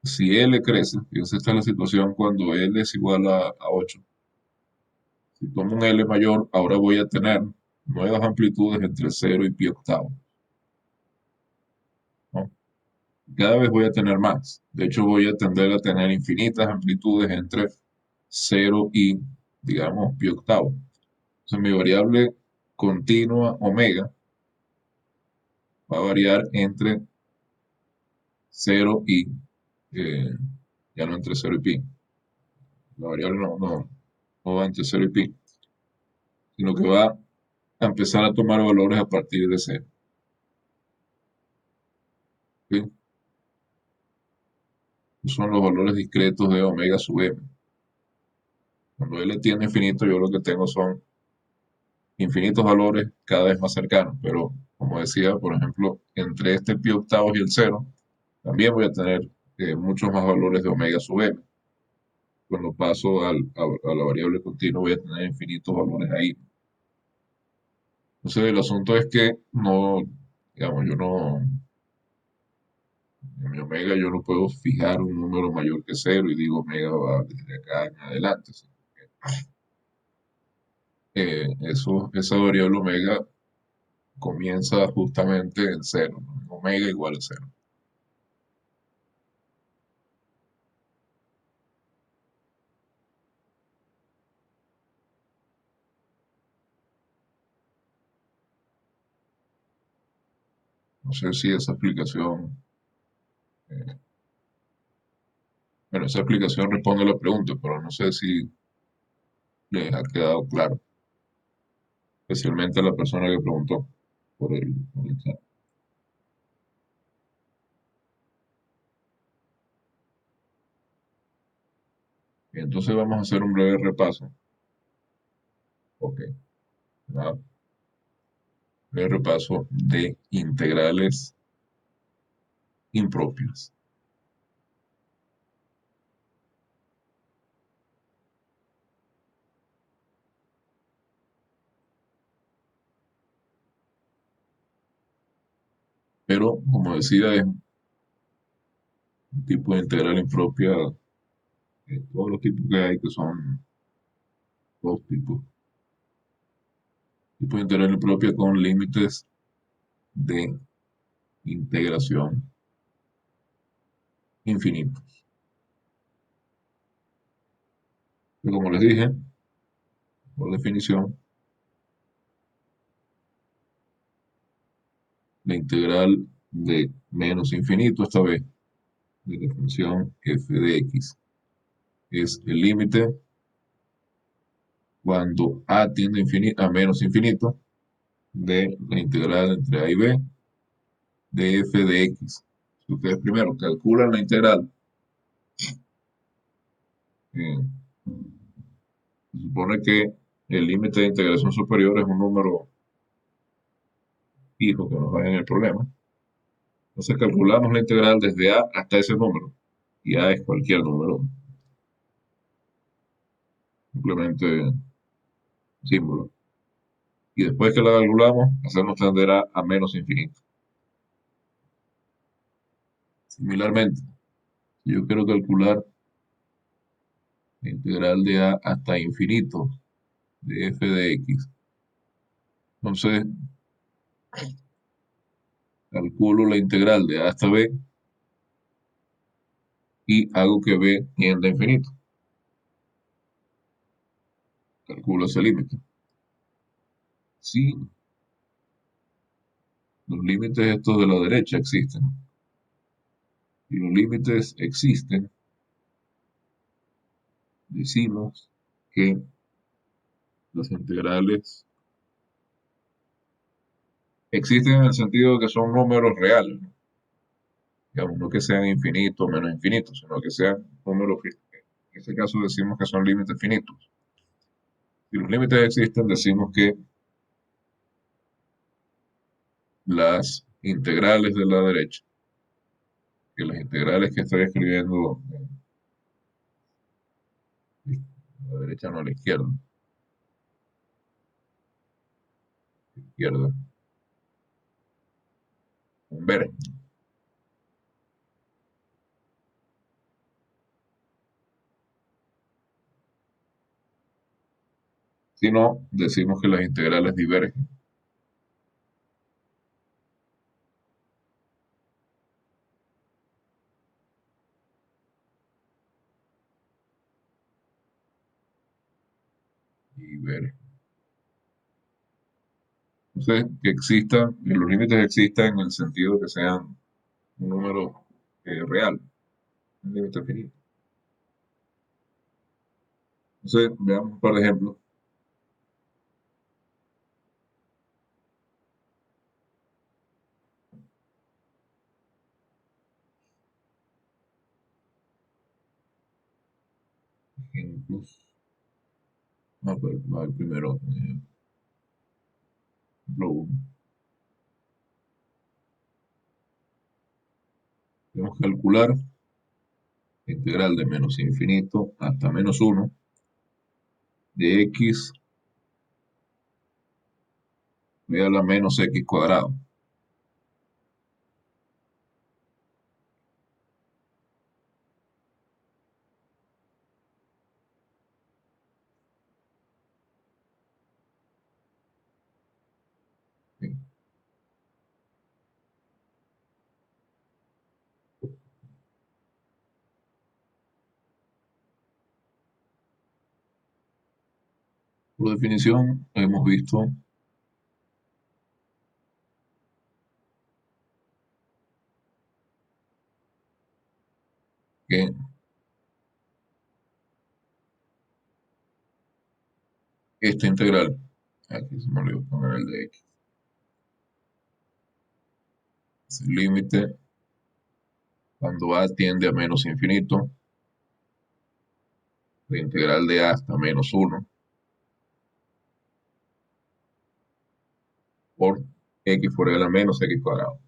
si L crece, y esa está la situación cuando L es igual a 8, si tomo un L mayor, ahora voy a tener nuevas amplitudes entre 0 y pi octavo, ¿no? Cada vez voy a tener más. De hecho, voy a tender a tener infinitas amplitudes entre 0 y, digamos, pi octavo. Entonces, mi variable continua omega va a variar entre 0 y, eh, ya no entre 0 y pi. La variable no va entre 0 y pi, sino que va a empezar a tomar valores a partir de 0. ¿Sí? Son los valores discretos de omega sub m. Cuando L tiende a infinito, yo lo que tengo son infinitos valores cada vez más cercanos, pero como decía, por ejemplo, entre este pi octavos y el 0, también voy a tener muchos más valores de omega sub m. Cuando paso a la variable continua voy a tener infinitos valores ahí. Entonces el asunto es que no, digamos, yo no, en mi omega yo no puedo fijar un número mayor que 0 y digo omega va desde acá en adelante. Esa variable omega comienza justamente en 0, ¿no? Omega igual a 0. No sé si esa explicación, eh, bueno, esa explicación responde a la pregunta, pero no sé si les ha quedado claro, especialmente a la persona que preguntó por el chat. Y entonces vamos a hacer un breve repaso. Ok, nada, breve repaso de integrales impropias. Pero, como decía, es un tipo de integral impropia, todos los tipos que hay, que son dos tipos. Tipo de integral impropia con límites de integración infinitos. Y como les dije, por definición, la integral de menos infinito, esta vez, de la función f de x, es el límite cuando a tiende a menos infinito de la integral entre a y b de f de x Ustedes primero calculan la integral. eh, Se supone que el límite de integración superior es un número fijo que nos da en el problema. Entonces calculamos la integral desde a hasta ese número. Y a es cualquier número, simplemente símbolo. Y después que la calculamos, hacemos tender a menos infinito. Similarmente, si yo quiero calcular la integral de a hasta infinito de f de x, entonces calculo la integral de a hasta b y hago que b tienda a infinito. Calculo ese límite. Si los límites estos de la derecha existen, y los límites existen, decimos que las integrales existen en el sentido de que son números reales, ¿no? Digamos, no que sean infinitos o menos infinitos, sino que sean números fijos. En este caso decimos que son límites finitos. Si los límites existen, decimos que las integrales de la derecha, que las integrales que estoy escribiendo a la derecha, no a la izquierda, con ver. Si no, decimos que las integrales divergen. Divergen. Entonces, que existan, que los límites existan en el sentido de que sean un número real, un límite finito. Entonces, veamos un par de ejemplos. Ejemplos. Va el primero. Ejemplo 1. Debemos calcular la integral de menos infinito hasta menos 1 de x a la menos x cuadrado. Bien. Por definición, hemos visto que esta integral, aquí se me olvidó poner el de x, es el límite cuando a tiende a menos infinito, la integral de a hasta menos 1 por x por a menos x cuadrado.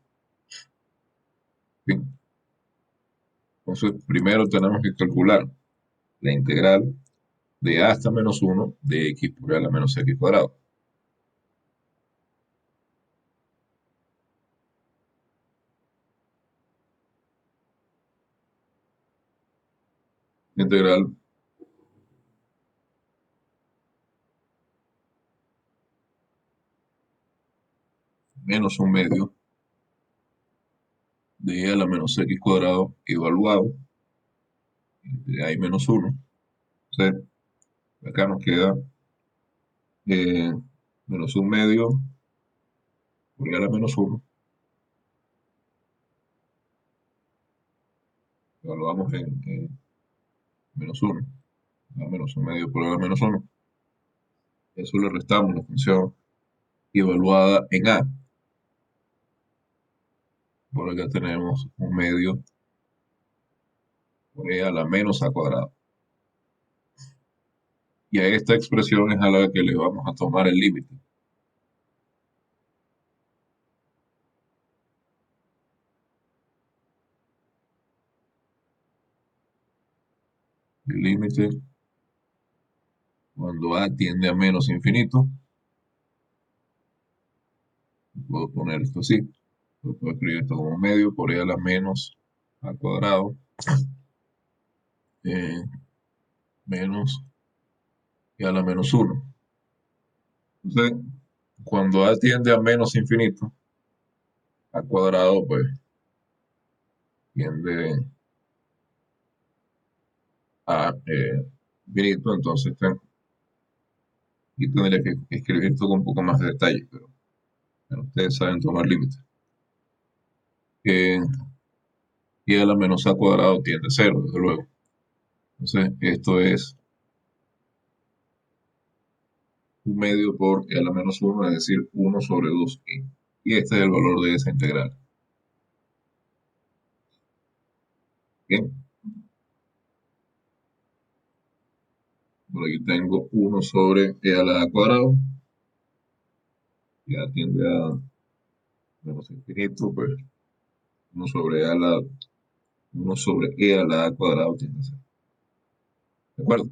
Bien. Entonces, primero tenemos que calcular la integral de a hasta menos 1 de x por a menos x cuadrado. La integral menos un medio de a la menos x cuadrado evaluado entre a y menos 1. Entonces, acá nos queda eh, menos un medio por a la menos 1. Evaluamos en menos 1. A menos un medio por a la menos 1. Eso le restamos la función evaluada en a. Por acá tenemos un medio por e a la menos a cuadrado. Y a esta expresión es a la que le vamos a tomar el límite. El límite cuando a tiende a menos infinito, puedo poner esto así, puedo escribir esto como medio por e a la menos a cuadrado, eh, menos e a la menos uno. Entonces, cuando a tiende a menos infinito, a cuadrado pues tiende a infinito, entonces aquí tendría que escribir esto con un poco más de detalle, pero bueno, ustedes saben tomar límites. Y a la menos a cuadrado tiende a cero, desde luego. Entonces, esto es un medio por e a la menos uno, es decir, uno sobre 2i. Y este es el valor de esa integral. Bien, por aquí tengo uno sobre e a la cuadrado, ya tiende a menos infinito, pues uno sobre uno sobre e a la cuadrado tiende a cero. ¿De acuerdo?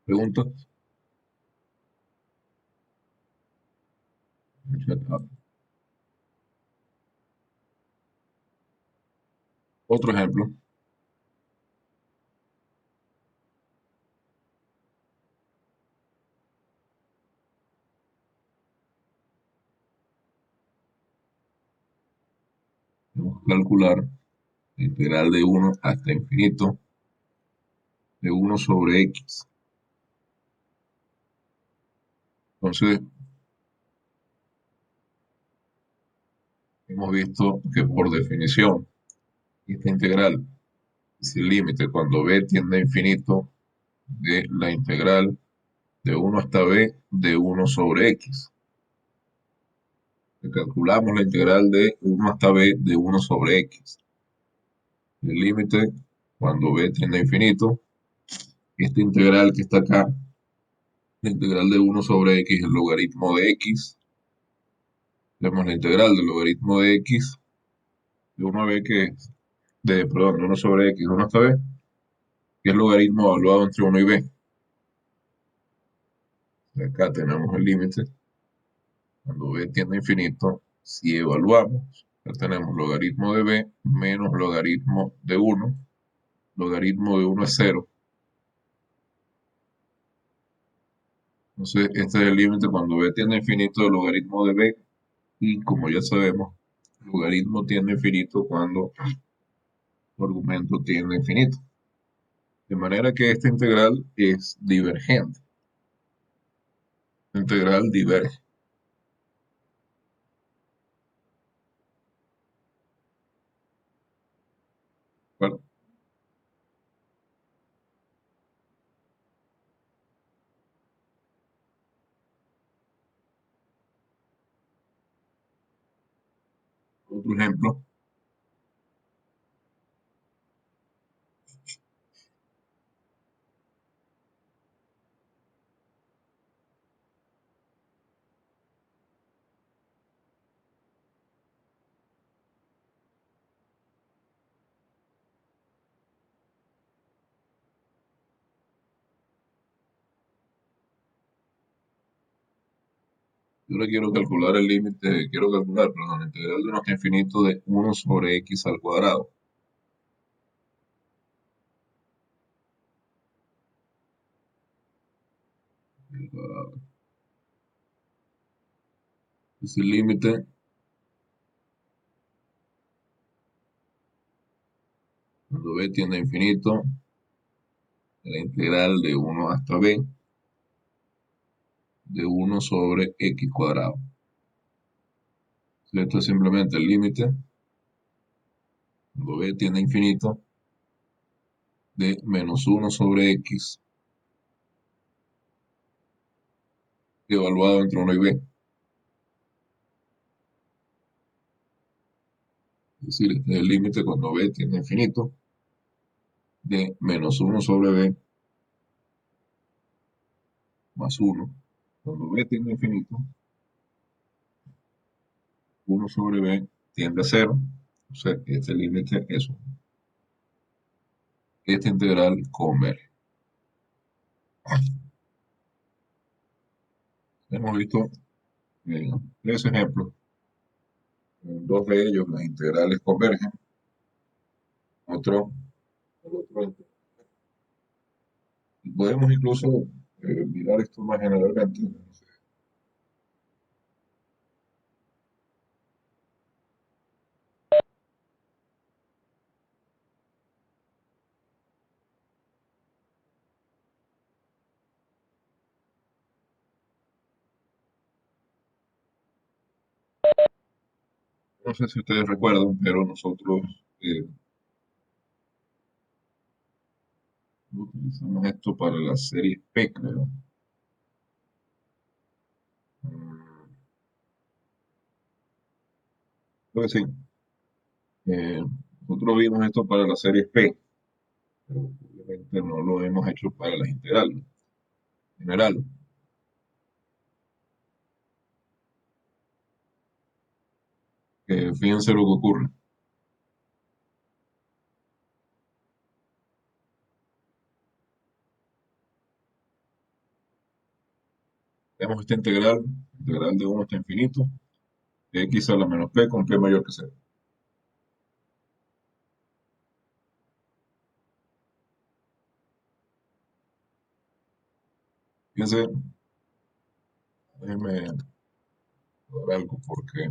¿Preguntas? Otro ejemplo. Vamos a calcular la integral de uno hasta infinito de uno sobre x. Entonces, hemos visto que por definición, esta integral es el límite cuando b tiende a infinito de la integral de uno hasta b de uno sobre x. Calculamos la integral de uno hasta b de uno sobre x. El límite cuando b tiende a infinito, esta integral que está acá, la integral de uno sobre x, el logaritmo de x, tenemos la integral del logaritmo de x de 1 a b que es perdón, de 1 sobre x de 1 hasta b, que es logaritmo evaluado entre 1 y b. Acá tenemos el límite cuando b tiende a infinito. Si evaluamos, ya tenemos logaritmo de b menos logaritmo de 1. Logaritmo de 1 es 0. Entonces, este es el límite cuando b tiende a infinito del logaritmo de b. Y como ya sabemos, logaritmo tiende a infinito cuando su argumento tiende a infinito. De manera que esta integral es divergente. La integral diverge. Bueno, otro ejemplo. Yo le quiero calcular el límite, quiero calcular, perdón, la integral de 1 hasta infinito de 1 sobre x al cuadrado. El cuadrado. Es el límite cuando b tiende a infinito la integral de 1 hasta b de 1 sobre x cuadrado. Esto es simplemente el límite, cuando b tiende a infinito, de menos 1 sobre x evaluado entre 1 y b. Es decir, este es el límite cuando b tiende a infinito de menos 1 sobre b más 1. Cuando b tiende a infinito, 1 sobre b tiende a 0. O sea, este límite es 1. Esta integral converge. Hemos visto tres ejemplos. En dos de ellos las integrales convergen. El otro y podemos incluso mirar esto más generalmente. No sé si ustedes recuerdan, pero nosotros utilizamos esto para la serie P, creo. Mm, Creo que sí. Eh, Nosotros vimos esto para la serie P, pero obviamente no lo hemos hecho para las integrales general. Fíjense lo que ocurre. Tenemos esta integral de 1 hasta infinito, de x a la menos p con p mayor que 0. Fíjense, déjenme dar algo porque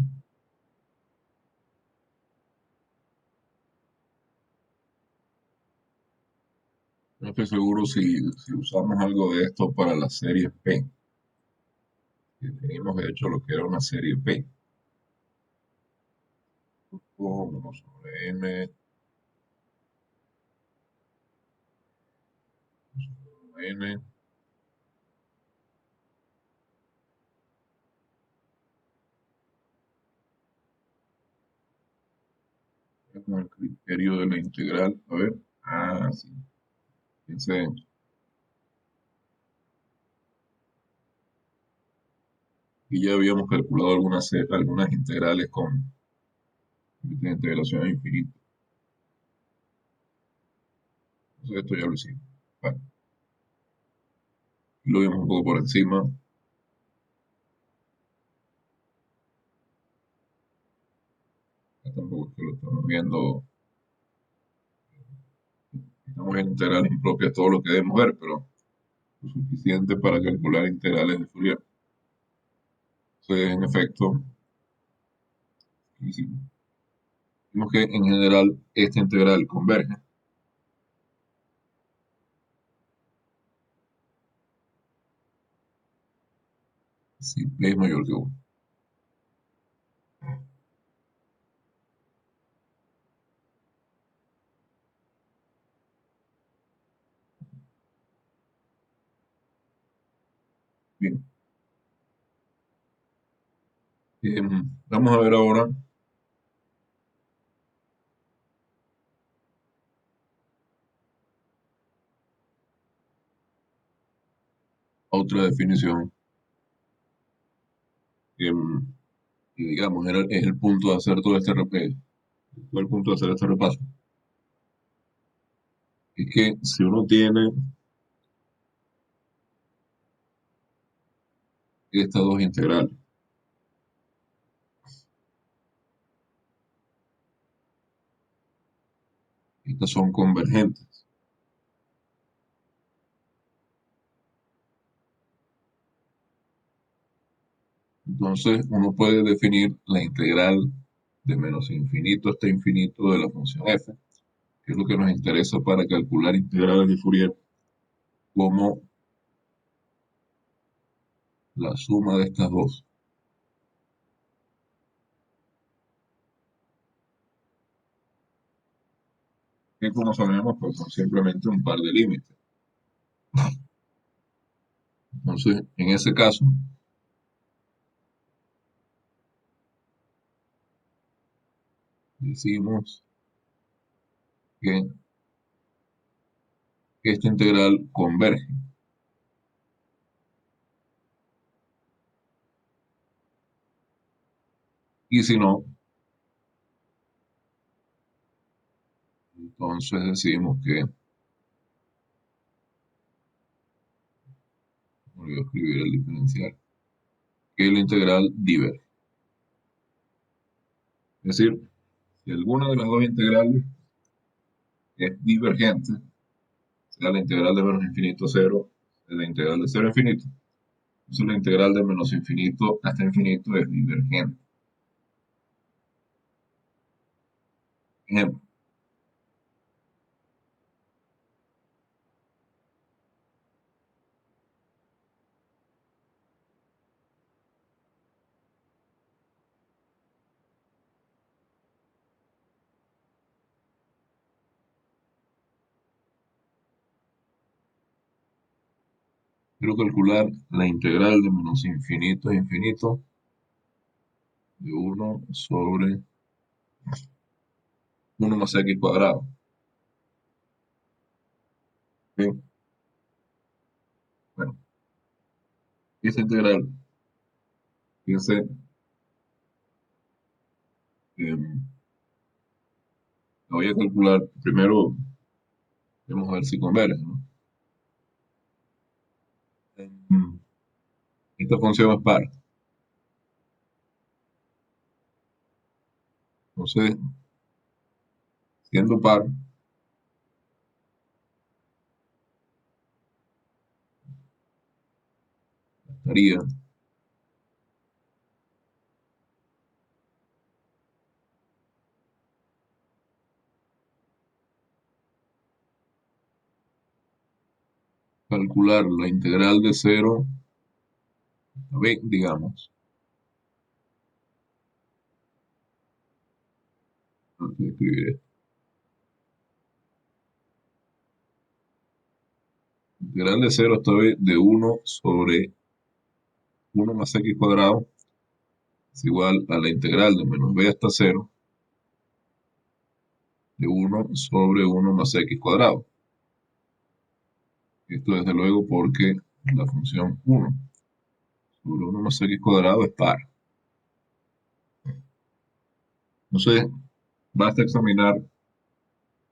no estoy seguro si usamos algo de esto para la serie P. Teníamos de hecho lo que era una serie P. Como sobre n, n, con el criterio de la integral. A ver, sí. Fíjense, y ya habíamos calculado algunas integrales con integración a infinito. Entonces esto ya lo hicimos. Vale. Y lo vimos un poco por encima. Tampoco es que lo estamos viendo. Estamos en integrales impropias todo lo que debemos ver, pero lo suficiente para calcular integrales de Fourier. Entonces, en efecto, hicimos. Vimos que en general esta integral converge si p es mayor que 1. Bien. Vamos a ver ahora otra definición que digamos es el punto de hacer todo este el punto de hacer este repaso. Es que si uno tiene estas dos integrales, estas son convergentes. Entonces uno puede definir la integral de menos infinito hasta infinito de la función f, que es lo que nos interesa para calcular integrales de Fourier, como la suma de estas dos. Que como sabemos, pues son simplemente un par de límites. Entonces, en ese caso, decimos que esta integral converge. Y si no, entonces decimos que, voy a escribir el diferencial, que la integral diverge. Es decir, si alguna de las dos integrales es divergente, sea la integral de menos infinito a cero, la integral de cero a infinito, entonces la integral de menos infinito hasta infinito es divergente. Ejemplo, quiero calcular la integral de menos infinito a infinito de 1 sobre 1 más x cuadrado. Bien, bueno, esta integral, fíjense, la voy a calcular primero, vamos a ver si converge, ¿no? Mm, Esta función es par, entonces, siendo par, estaría calcular la integral de 0 a b, digamos. Antes de escribir esto. Integral de 0 hasta b de 1 sobre 1 más x cuadrado es igual a la integral de menos b hasta 0 de 1 sobre 1 más x cuadrado. Esto desde luego porque la función 1 sobre 1 más x cuadrado es par. Entonces, basta examinar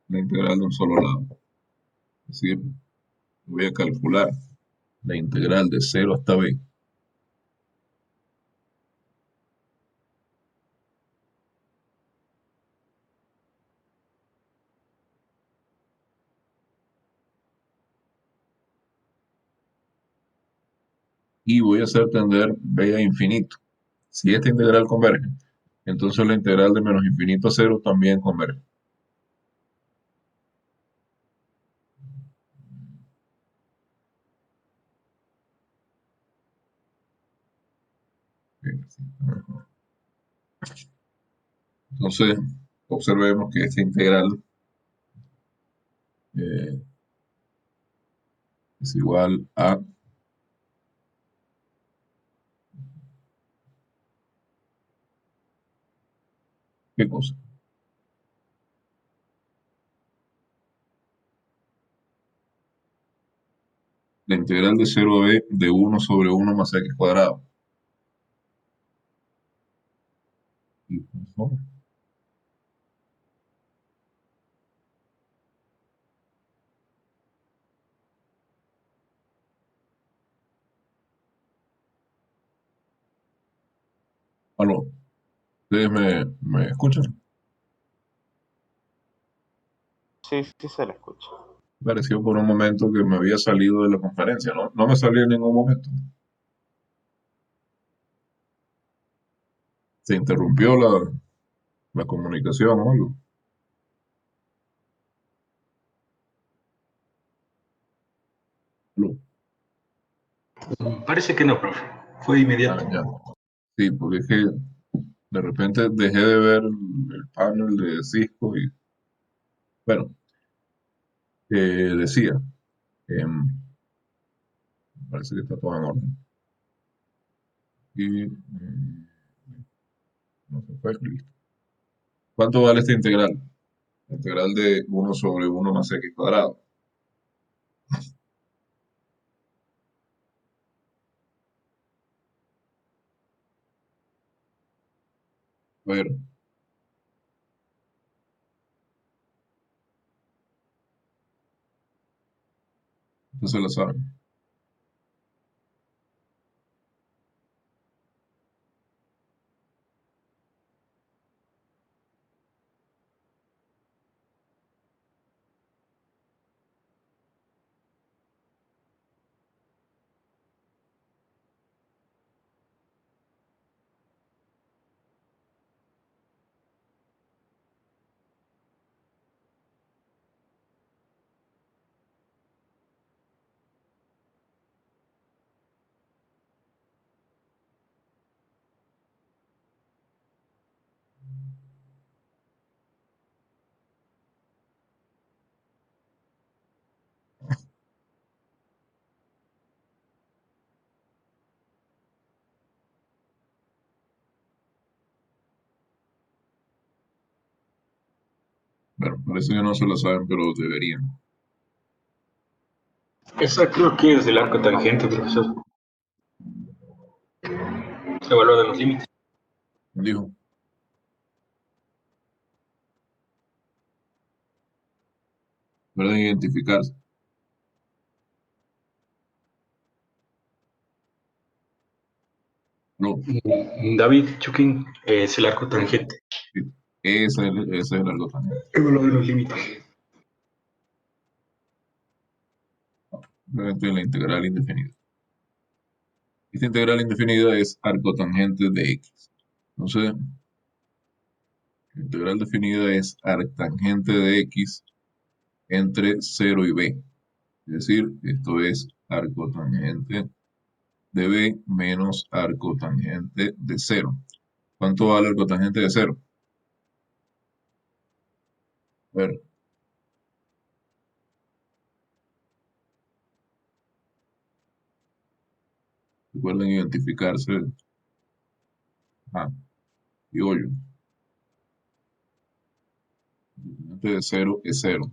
la integral de un solo lado. Es decir, voy a calcular la integral de 0 hasta b y voy a hacer tender b a infinito. Si esta integral converge, entonces la integral de menos infinito a 0 también converge. Entonces, observemos que esta integral eh, es igual a ¿qué cosa? La integral de 0 a b de 1 sobre 1 más x cuadrado. Aló, ¿ustedes me escuchan? Sí, sí se le escucha. Pareció por un momento que me había salido de la conferencia, ¿no? No me salí en ningún momento. Se interrumpió la comunicación o algo. Aló. Parece que no, profe. Fue inmediato. Ya. Sí, porque es que de repente dejé de ver el panel de Cisco y, bueno, decía, parece que está todo en orden. Y no se fue, listo. ¿Cuánto vale esta integral? La integral de 1/1 más x cuadrado. A ver, no se la saben. Bueno, parece que no se la saben, pero deberían. Esa creo que es del arco tangente, profesor. Se evalúa de los límites. Dijo, pueden identificarse. No, David Chukin es el arco tangente. sí, ese es el algo también. Evalúa de los límites. Obviamente la integral indefinida. Esta integral indefinida es arcotangente de x. Entonces, la integral definida es arctangente de x entre 0 y b. Es decir, esto es arcotangente de b menos arcotangente de 0. ¿Cuánto vale arcotangente de 0? A ver, recuerden identificarse. Ah, y hoyo. Arcotangente de 0 es 0.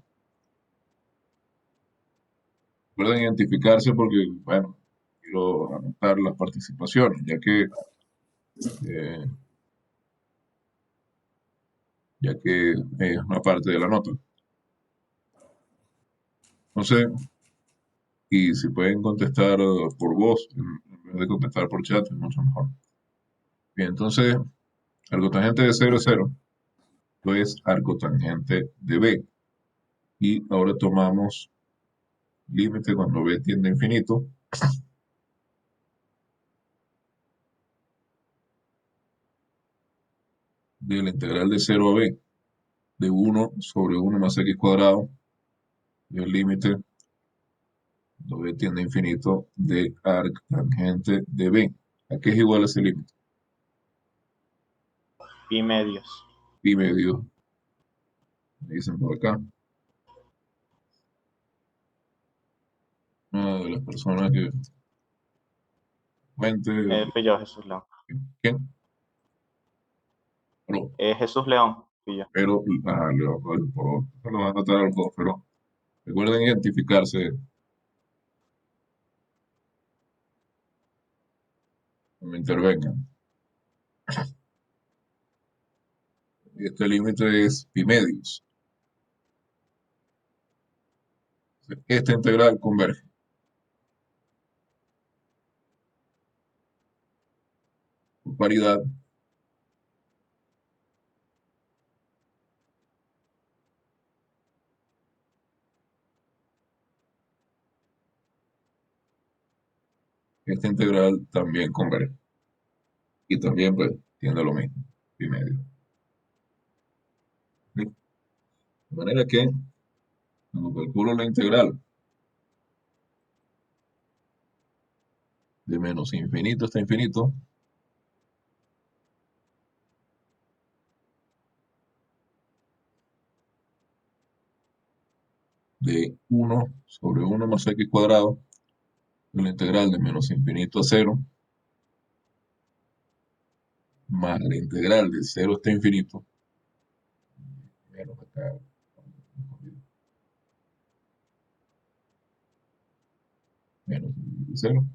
Recuerden identificarse porque, bueno, quiero anotar las participaciones, eh, ya que es una parte de la nota. Entonces, y si pueden contestar por voz en vez de contestar por chat, es mucho mejor. Bien, entonces, arcotangente de 0 es 0, esto es arcotangente de b. Y ahora tomamos límite cuando b tiende a infinito. De la integral de 0 a b, de 1/1 más x cuadrado, y el límite cuando b tiende a infinito de arctangente de b. ¿A qué es igual ese límite? Pi medios. Pi medio, me dicen por acá. Una de las personas que cuente. Fui yo, Jesús León. ¿Quién? Pero, Jesús León, fui yo. se lo van a anotar a los dos, pero recuerden identificarse cuando intervengan. Este límite es pi medios. Esta integral converge. Por paridad, esta integral también converge. Y también, pues, tiene lo mismo, pi medio. ¿Sí? De manera que, cuando calculo la integral de menos infinito hasta infinito, de 1/1 más x cuadrado, la integral de menos infinito a 0, más la integral de 0 hasta infinito, menos acá, menos infinito 0,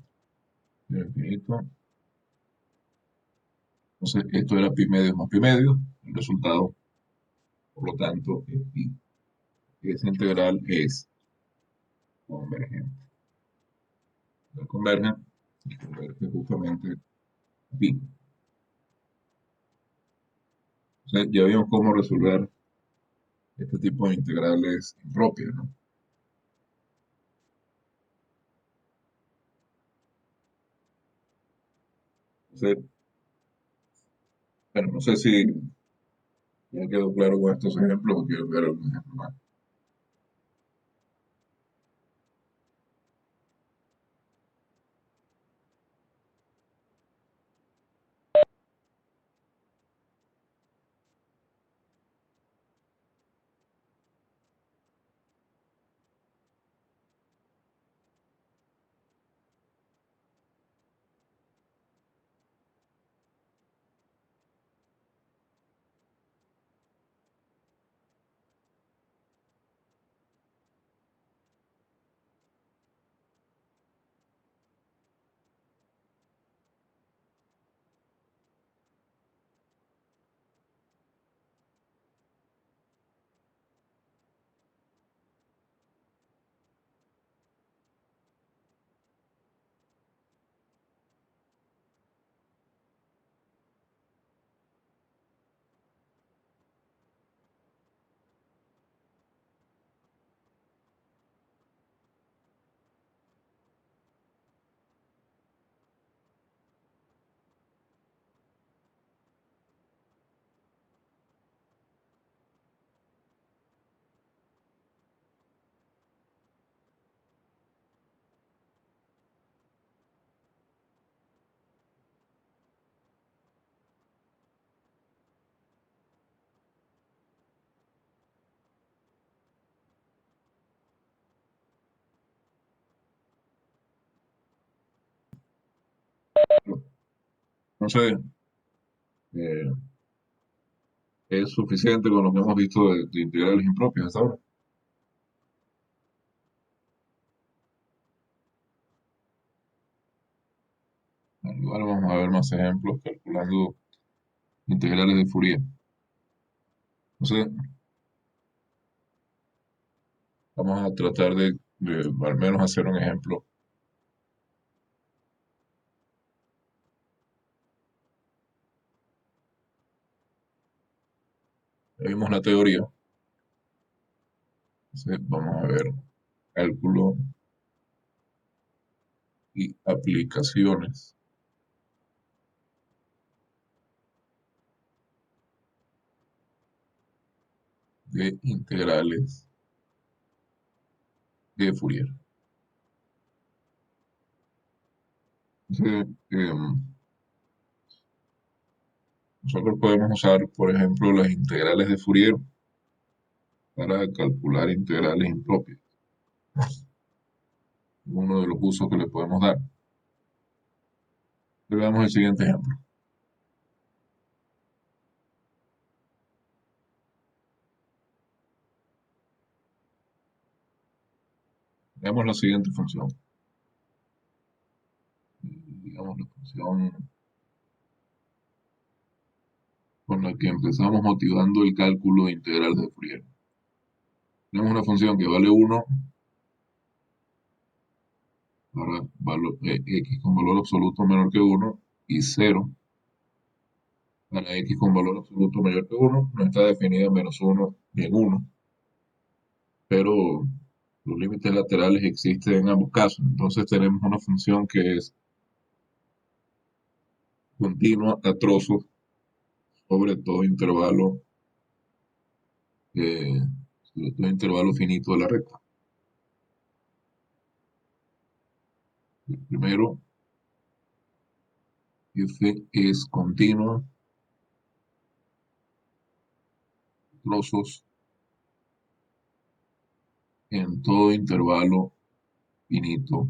menos infinito. Entonces, esto era pi medios más pi medios, el resultado, por lo tanto, es pi. Esa integral es convergente. La converge justamente a pi. O sea, ya vimos cómo resolver este tipo de integrales impropias, ¿no? Entonces, bueno, no sé si ya quedó claro con estos ejemplos o quiero ver algún ejemplo más. Entonces, eh, es suficiente con lo que hemos visto de integrales impropias hasta ahora. Bueno, igual vamos a ver más ejemplos calculando integrales de Fourier. Entonces, vamos a tratar de al menos hacer un ejemplo. Ya vimos la teoría. Entonces, vamos a ver cálculo y aplicaciones de integrales de Fourier. Entonces, nosotros podemos usar, por ejemplo, las integrales de Fourier para calcular integrales impropias. Uno de los usos que le podemos dar. Veamos el siguiente ejemplo. Veamos la siguiente función. Digamos la función con la que empezamos motivando el cálculo de integrales de Fourier. Tenemos una función que vale 1 para x con valor absoluto menor que 1 y 0 para x con valor absoluto mayor que 1. No está definida en -1 ni en 1, pero los límites laterales existen en ambos casos. Entonces tenemos una función que es continua a trozos sobre todo intervalo, eh, sobre todo intervalo finito de la recta. Primero F es continua, trozos en todo intervalo finito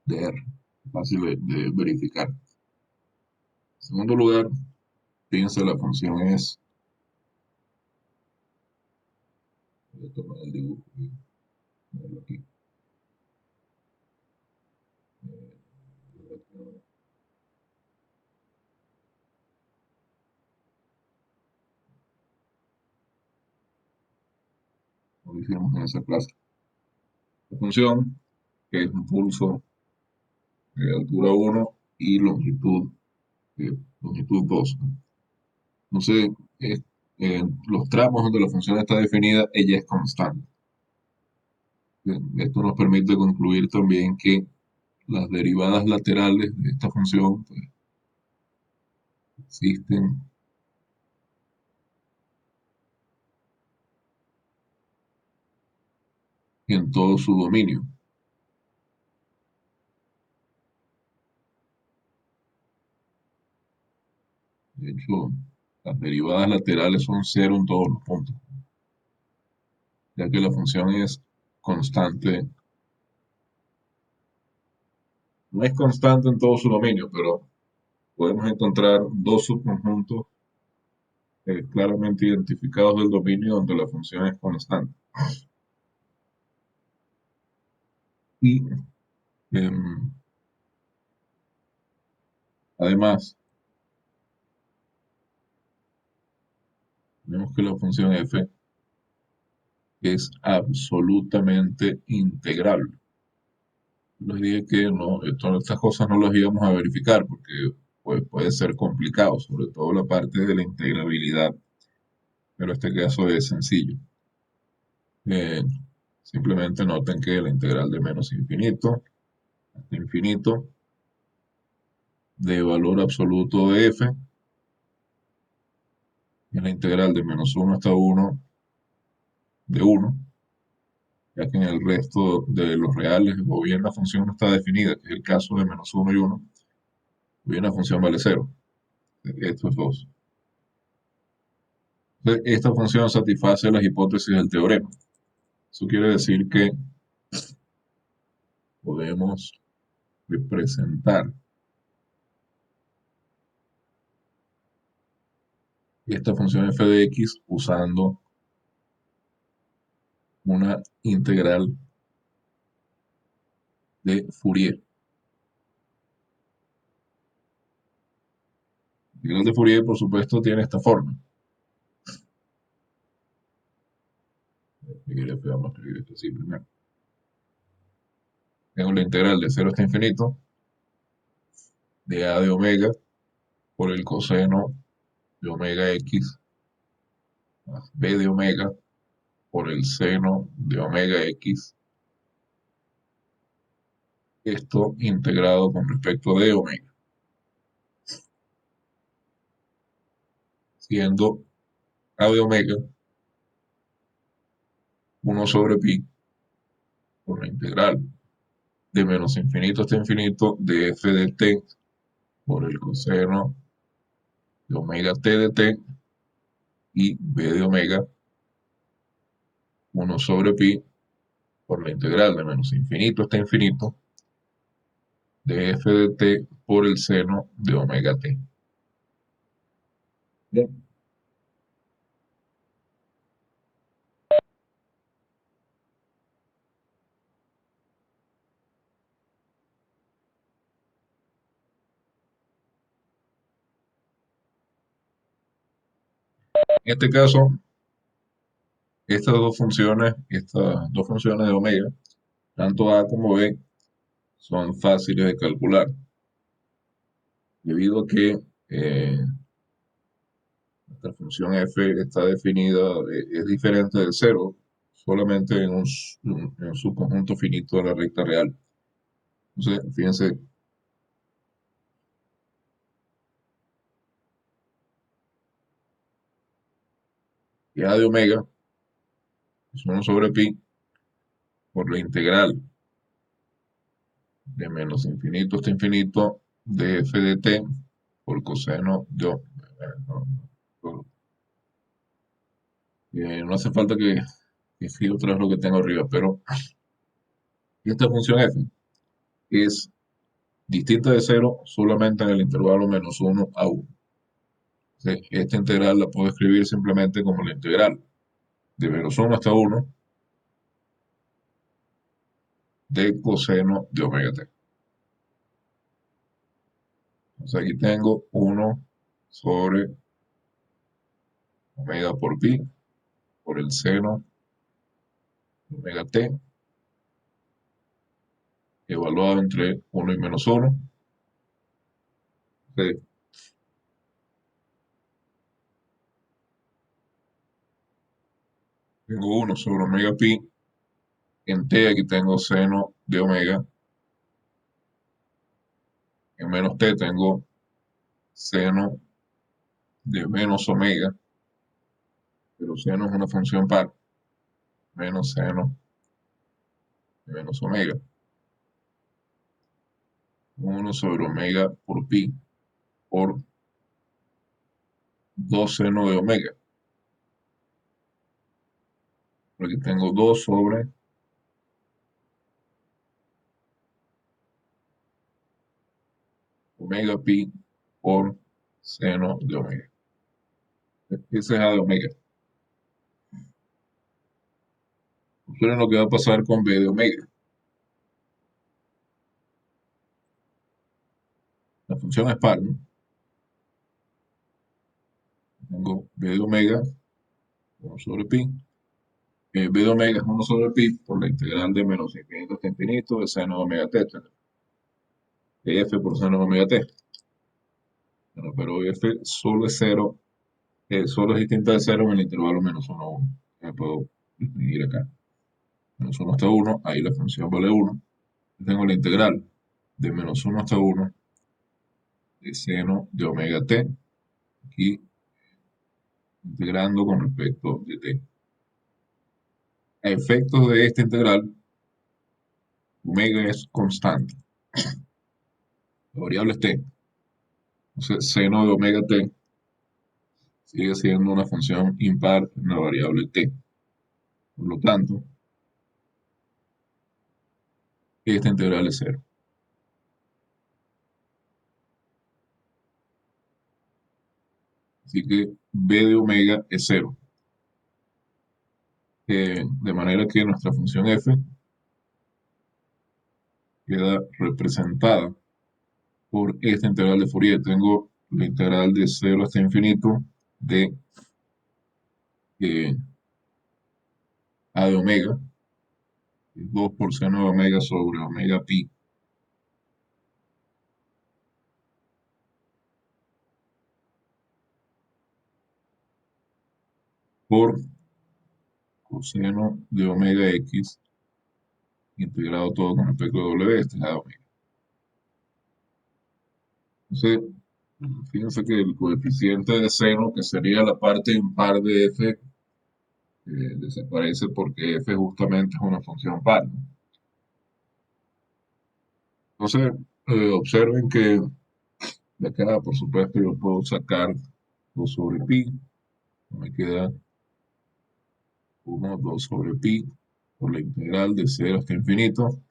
de R. Fácil de verificar. En segundo lugar, fíjense, la función es, voy a tomar el dibujo y ponerlo aquí. Como hicimos en esa clase. La función, que es un pulso de altura 1 y longitud 2. Entonces, los tramos donde la función está definida, ella es constante. Esto nos permite concluir también que las derivadas laterales de esta función pues, existen en todo su dominio. De hecho, las derivadas laterales son cero en todos los puntos, ya que la función es constante. No es constante en todo su dominio, pero podemos encontrar dos subconjuntos claramente identificados del dominio donde la función es constante. Y además, vemos que la función f es absolutamente integral. Les dije que no, estas cosas no las íbamos a verificar porque pues, puede ser complicado, sobre todo la parte de la integrabilidad, pero este caso es sencillo. Eh, Simplemente noten que la integral de menos infinito hasta infinito de valor absoluto de f es la integral de menos 1 hasta 1 de 1, ya que en el resto de los reales o bien la función no está definida, que es el caso de menos 1 y 1, o bien la función vale 0. Estos dos. Entonces, esta función satisface las hipótesis del teorema. Eso quiere decir que podemos representar esta función f de x usando una integral de Fourier. La integral de Fourier, por supuesto, tiene esta forma. Vamos a escribir esto así primero. Tengo la integral de 0 hasta infinito de a de omega por el coseno de omega x más b de omega por el seno de omega x. Esto integrado con respecto de omega. Siendo a de omega 1 sobre pi por la integral de menos infinito hasta infinito de f de t por el coseno de omega t de t y b de omega 1 sobre pi por la integral de menos infinito hasta infinito de f de t por el seno de omega t. Bien. En este caso, estas dos funciones de omega, tanto a como b, son fáciles de calcular, debido a que nuestra función f está definida, es diferente del cero, solamente en un subconjunto finito de la recta real. Entonces, fíjense, que a de omega es 1 sobre pi por la integral de menos infinito hasta infinito de f de t por coseno de no, no hace falta que escriba otra vez lo que tengo arriba, pero esta función f es distinta de cero solamente en el intervalo menos 1 a 1. Esta integral la puedo escribir simplemente como la integral de menos 1 hasta 1 de coseno de omega t. Entonces aquí tengo 1 sobre omega por pi por el seno de omega t evaluado entre 1 y menos 1. Entonces, tengo 1 sobre omega pi. En t aquí tengo seno de omega. En menos t tengo seno de menos omega. Pero seno es una función par. Menos seno de menos omega. 1 sobre omega por pi por 2 seno de omega. Aquí tengo 2 sobre omega pi por seno de omega. Ese es A de omega. Observen lo que va a pasar con B de omega. La función es par, ¿no? Tengo B de omega, 1 sobre pi. B de omega es 1 sobre pi por la integral de menos infinito hasta infinito de seno de omega t. De f por seno de omega t. Bueno, pero f solo es 0, solo es distinta de 0 en el intervalo menos 1 a 1. Me puedo distinguir acá. Menos 1 hasta 1, ahí la función vale 1. Tengo la integral de menos 1 hasta 1 de seno de omega t, aquí integrando con respecto de t. A efectos de esta integral, omega es constante. La variable es t. Entonces, seno de omega t sigue siendo una función impar en la variable t. Por lo tanto, esta integral es 0. Así que b de omega es 0. De manera que nuestra función f queda representada por esta integral de Fourier. Tengo la integral de 0 hasta infinito de a de omega, 2 por seno de omega sobre omega pi por coseno de omega x integrado todo con respecto a w, este es a de omega. Entonces, fíjense que el coeficiente de seno, que sería la parte impar de f, desaparece porque f justamente es una función par, ¿no? Entonces, observen que de acá, por supuesto, yo puedo sacar 2 sobre pi, me queda 1, 2 sobre pi, por la integral de 0 hasta infinito,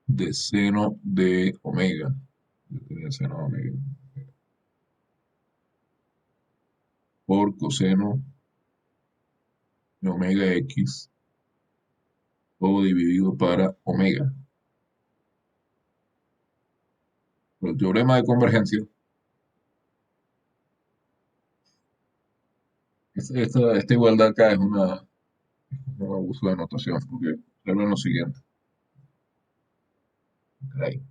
de seno de omega. Yo tenía seno de omega. Por coseno de omega x, todo dividido para omega. Por el teorema de convergencia, esta igualdad acá es un abuso de notación, porque observen lo siguiente. Ahí,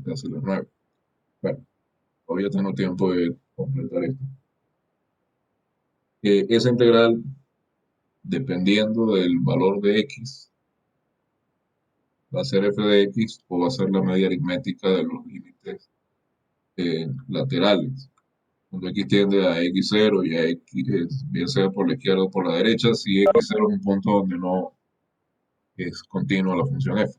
casi los 9. Bueno, todavía tengo tiempo de completar esto. Esa integral, dependiendo del valor de x, va a ser f de x o va a ser la media aritmética de los límites laterales. Cuando x tiende a x0 y a x, bien sea por la izquierda o por la derecha, si x0 es un punto donde no es continua la función f.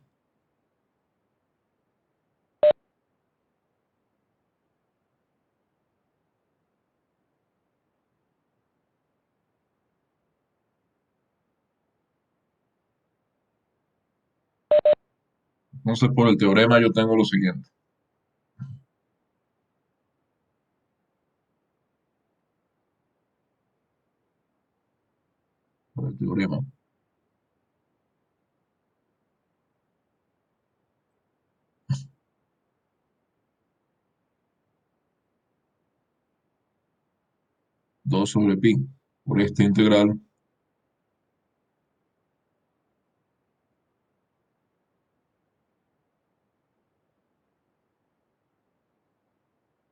Entonces, por el teorema yo tengo lo siguiente. Por el teorema. Dos sobre pi por esta integral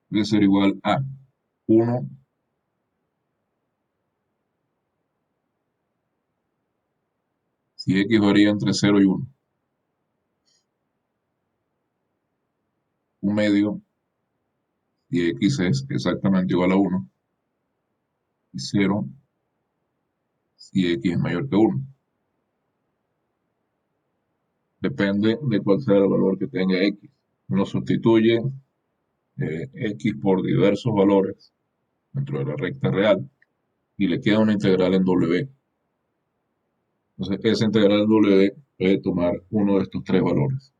debe ser igual a 1 si x varía entre 0 y 1. Un medio si x es exactamente igual a 1 y 0 si x es mayor que 1. Depende de cuál sea el valor que tenga x. Uno sustituye x por diversos valores dentro de la recta real y le queda una integral en w. Entonces, esa integral en w puede tomar uno de estos tres valores.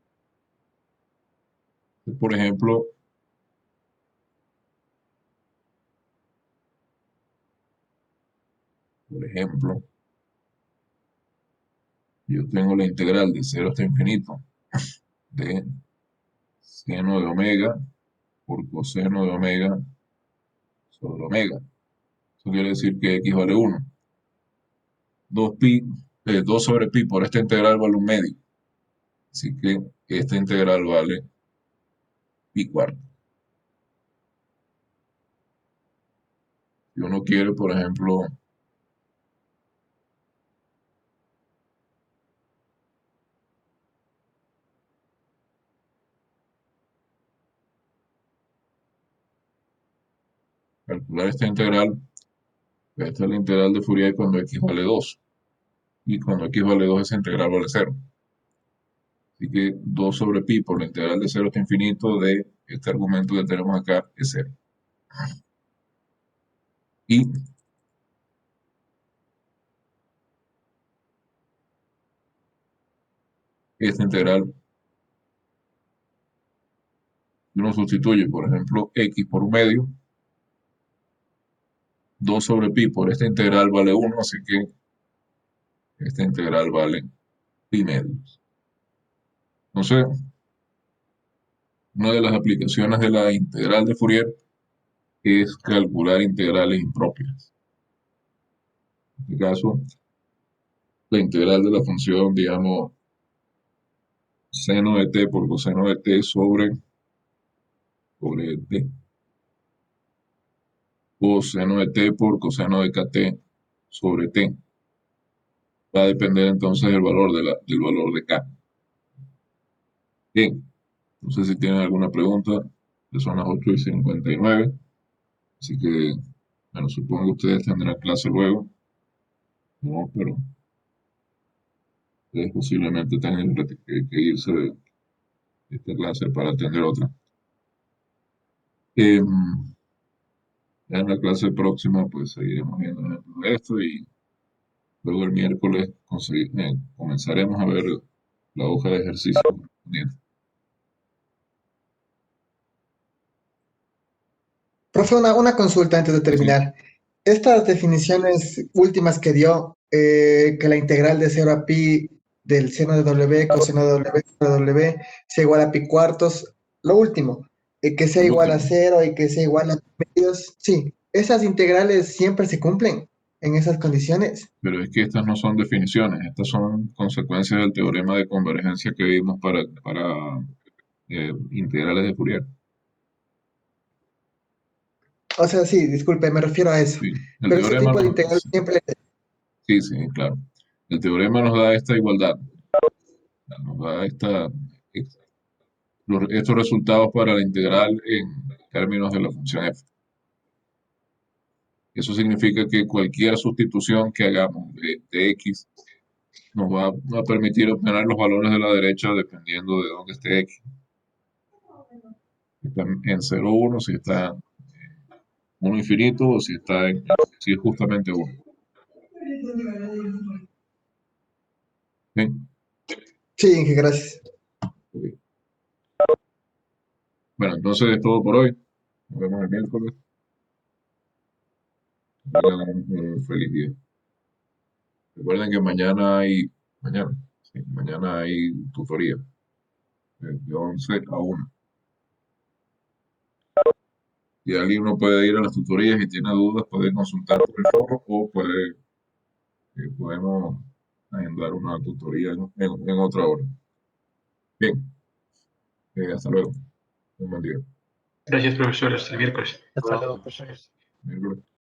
Por ejemplo, yo tengo la integral de 0 hasta infinito de seno de omega por coseno de omega sobre omega. Eso quiere decir que x vale 1. 2 sobre pi por esta integral vale un medio. Así que esta integral vale pi cuarto. Si uno quiere, por ejemplo, calcular esta integral, esta es la integral de Fourier cuando x vale 2. Y cuando x vale 2, esa integral vale 0. Así que 2 sobre pi por la integral de 0 hasta infinito de este argumento que tenemos acá es 0. Y esta integral, uno sustituye, por ejemplo, x por un medio, 2 sobre pi por esta integral vale 1, así que esta integral vale pi medios. Entonces, una de las aplicaciones de la integral de Fourier es calcular integrales impropias. En este caso, la integral de la función, digamos, seno de t por coseno de t sobre t, o seno de t por coseno de kt sobre t. Va a depender entonces del valor de k. Bien, no sé si tienen alguna pregunta, que son las 8:59, así que, bueno, supongo que ustedes tendrán clase luego, no, pero ustedes posiblemente tengan que irse de esta clase para atender otra. Ya en la clase próxima, pues seguiremos viendo ejemplos de esto y luego el miércoles comenzaremos a ver la hoja de ejercicio correspondiente. Profe, una consulta antes de Sí, terminar. Estas definiciones últimas que dio, que la integral de 0 a pi del seno de w, coseno de w, seno de w, sea igual a pi cuartos, lo último, que sea el igual a último. 0 y que sea igual a pi medios, sí, esas integrales siempre se cumplen en esas condiciones. Pero es que estas no son definiciones, estas son consecuencias del teorema de convergencia que vimos para integrales de Fourier. O sea, sí, disculpe, me refiero a eso. Sí, el Pero ese teorema tipo de integral nos, siempre, sí, sí, claro. El teorema nos da esta igualdad, nos da estos resultados para la integral en términos de la función f. Eso significa que cualquier sustitución que hagamos de x nos va a permitir obtener los valores de la derecha dependiendo de dónde esté x. Si está en 0, 1, si está en 1 infinito o si es justamente 1. ¿Sí? sí, Inge, gracias. Ok. Bueno, entonces es todo por hoy. Nos vemos el miércoles. Que tengan un feliz día. Recuerden que mañana hay tutoría de 11 a 1. Si alguien no puede ir a las tutorías y tiene dudas, puede consultar por el foro o podemos agendar una tutoría en otra hora. Bien, hasta luego. Un buen día. Gracias, profesor. Hasta el miércoles. Hasta luego, profesor. Miércoles.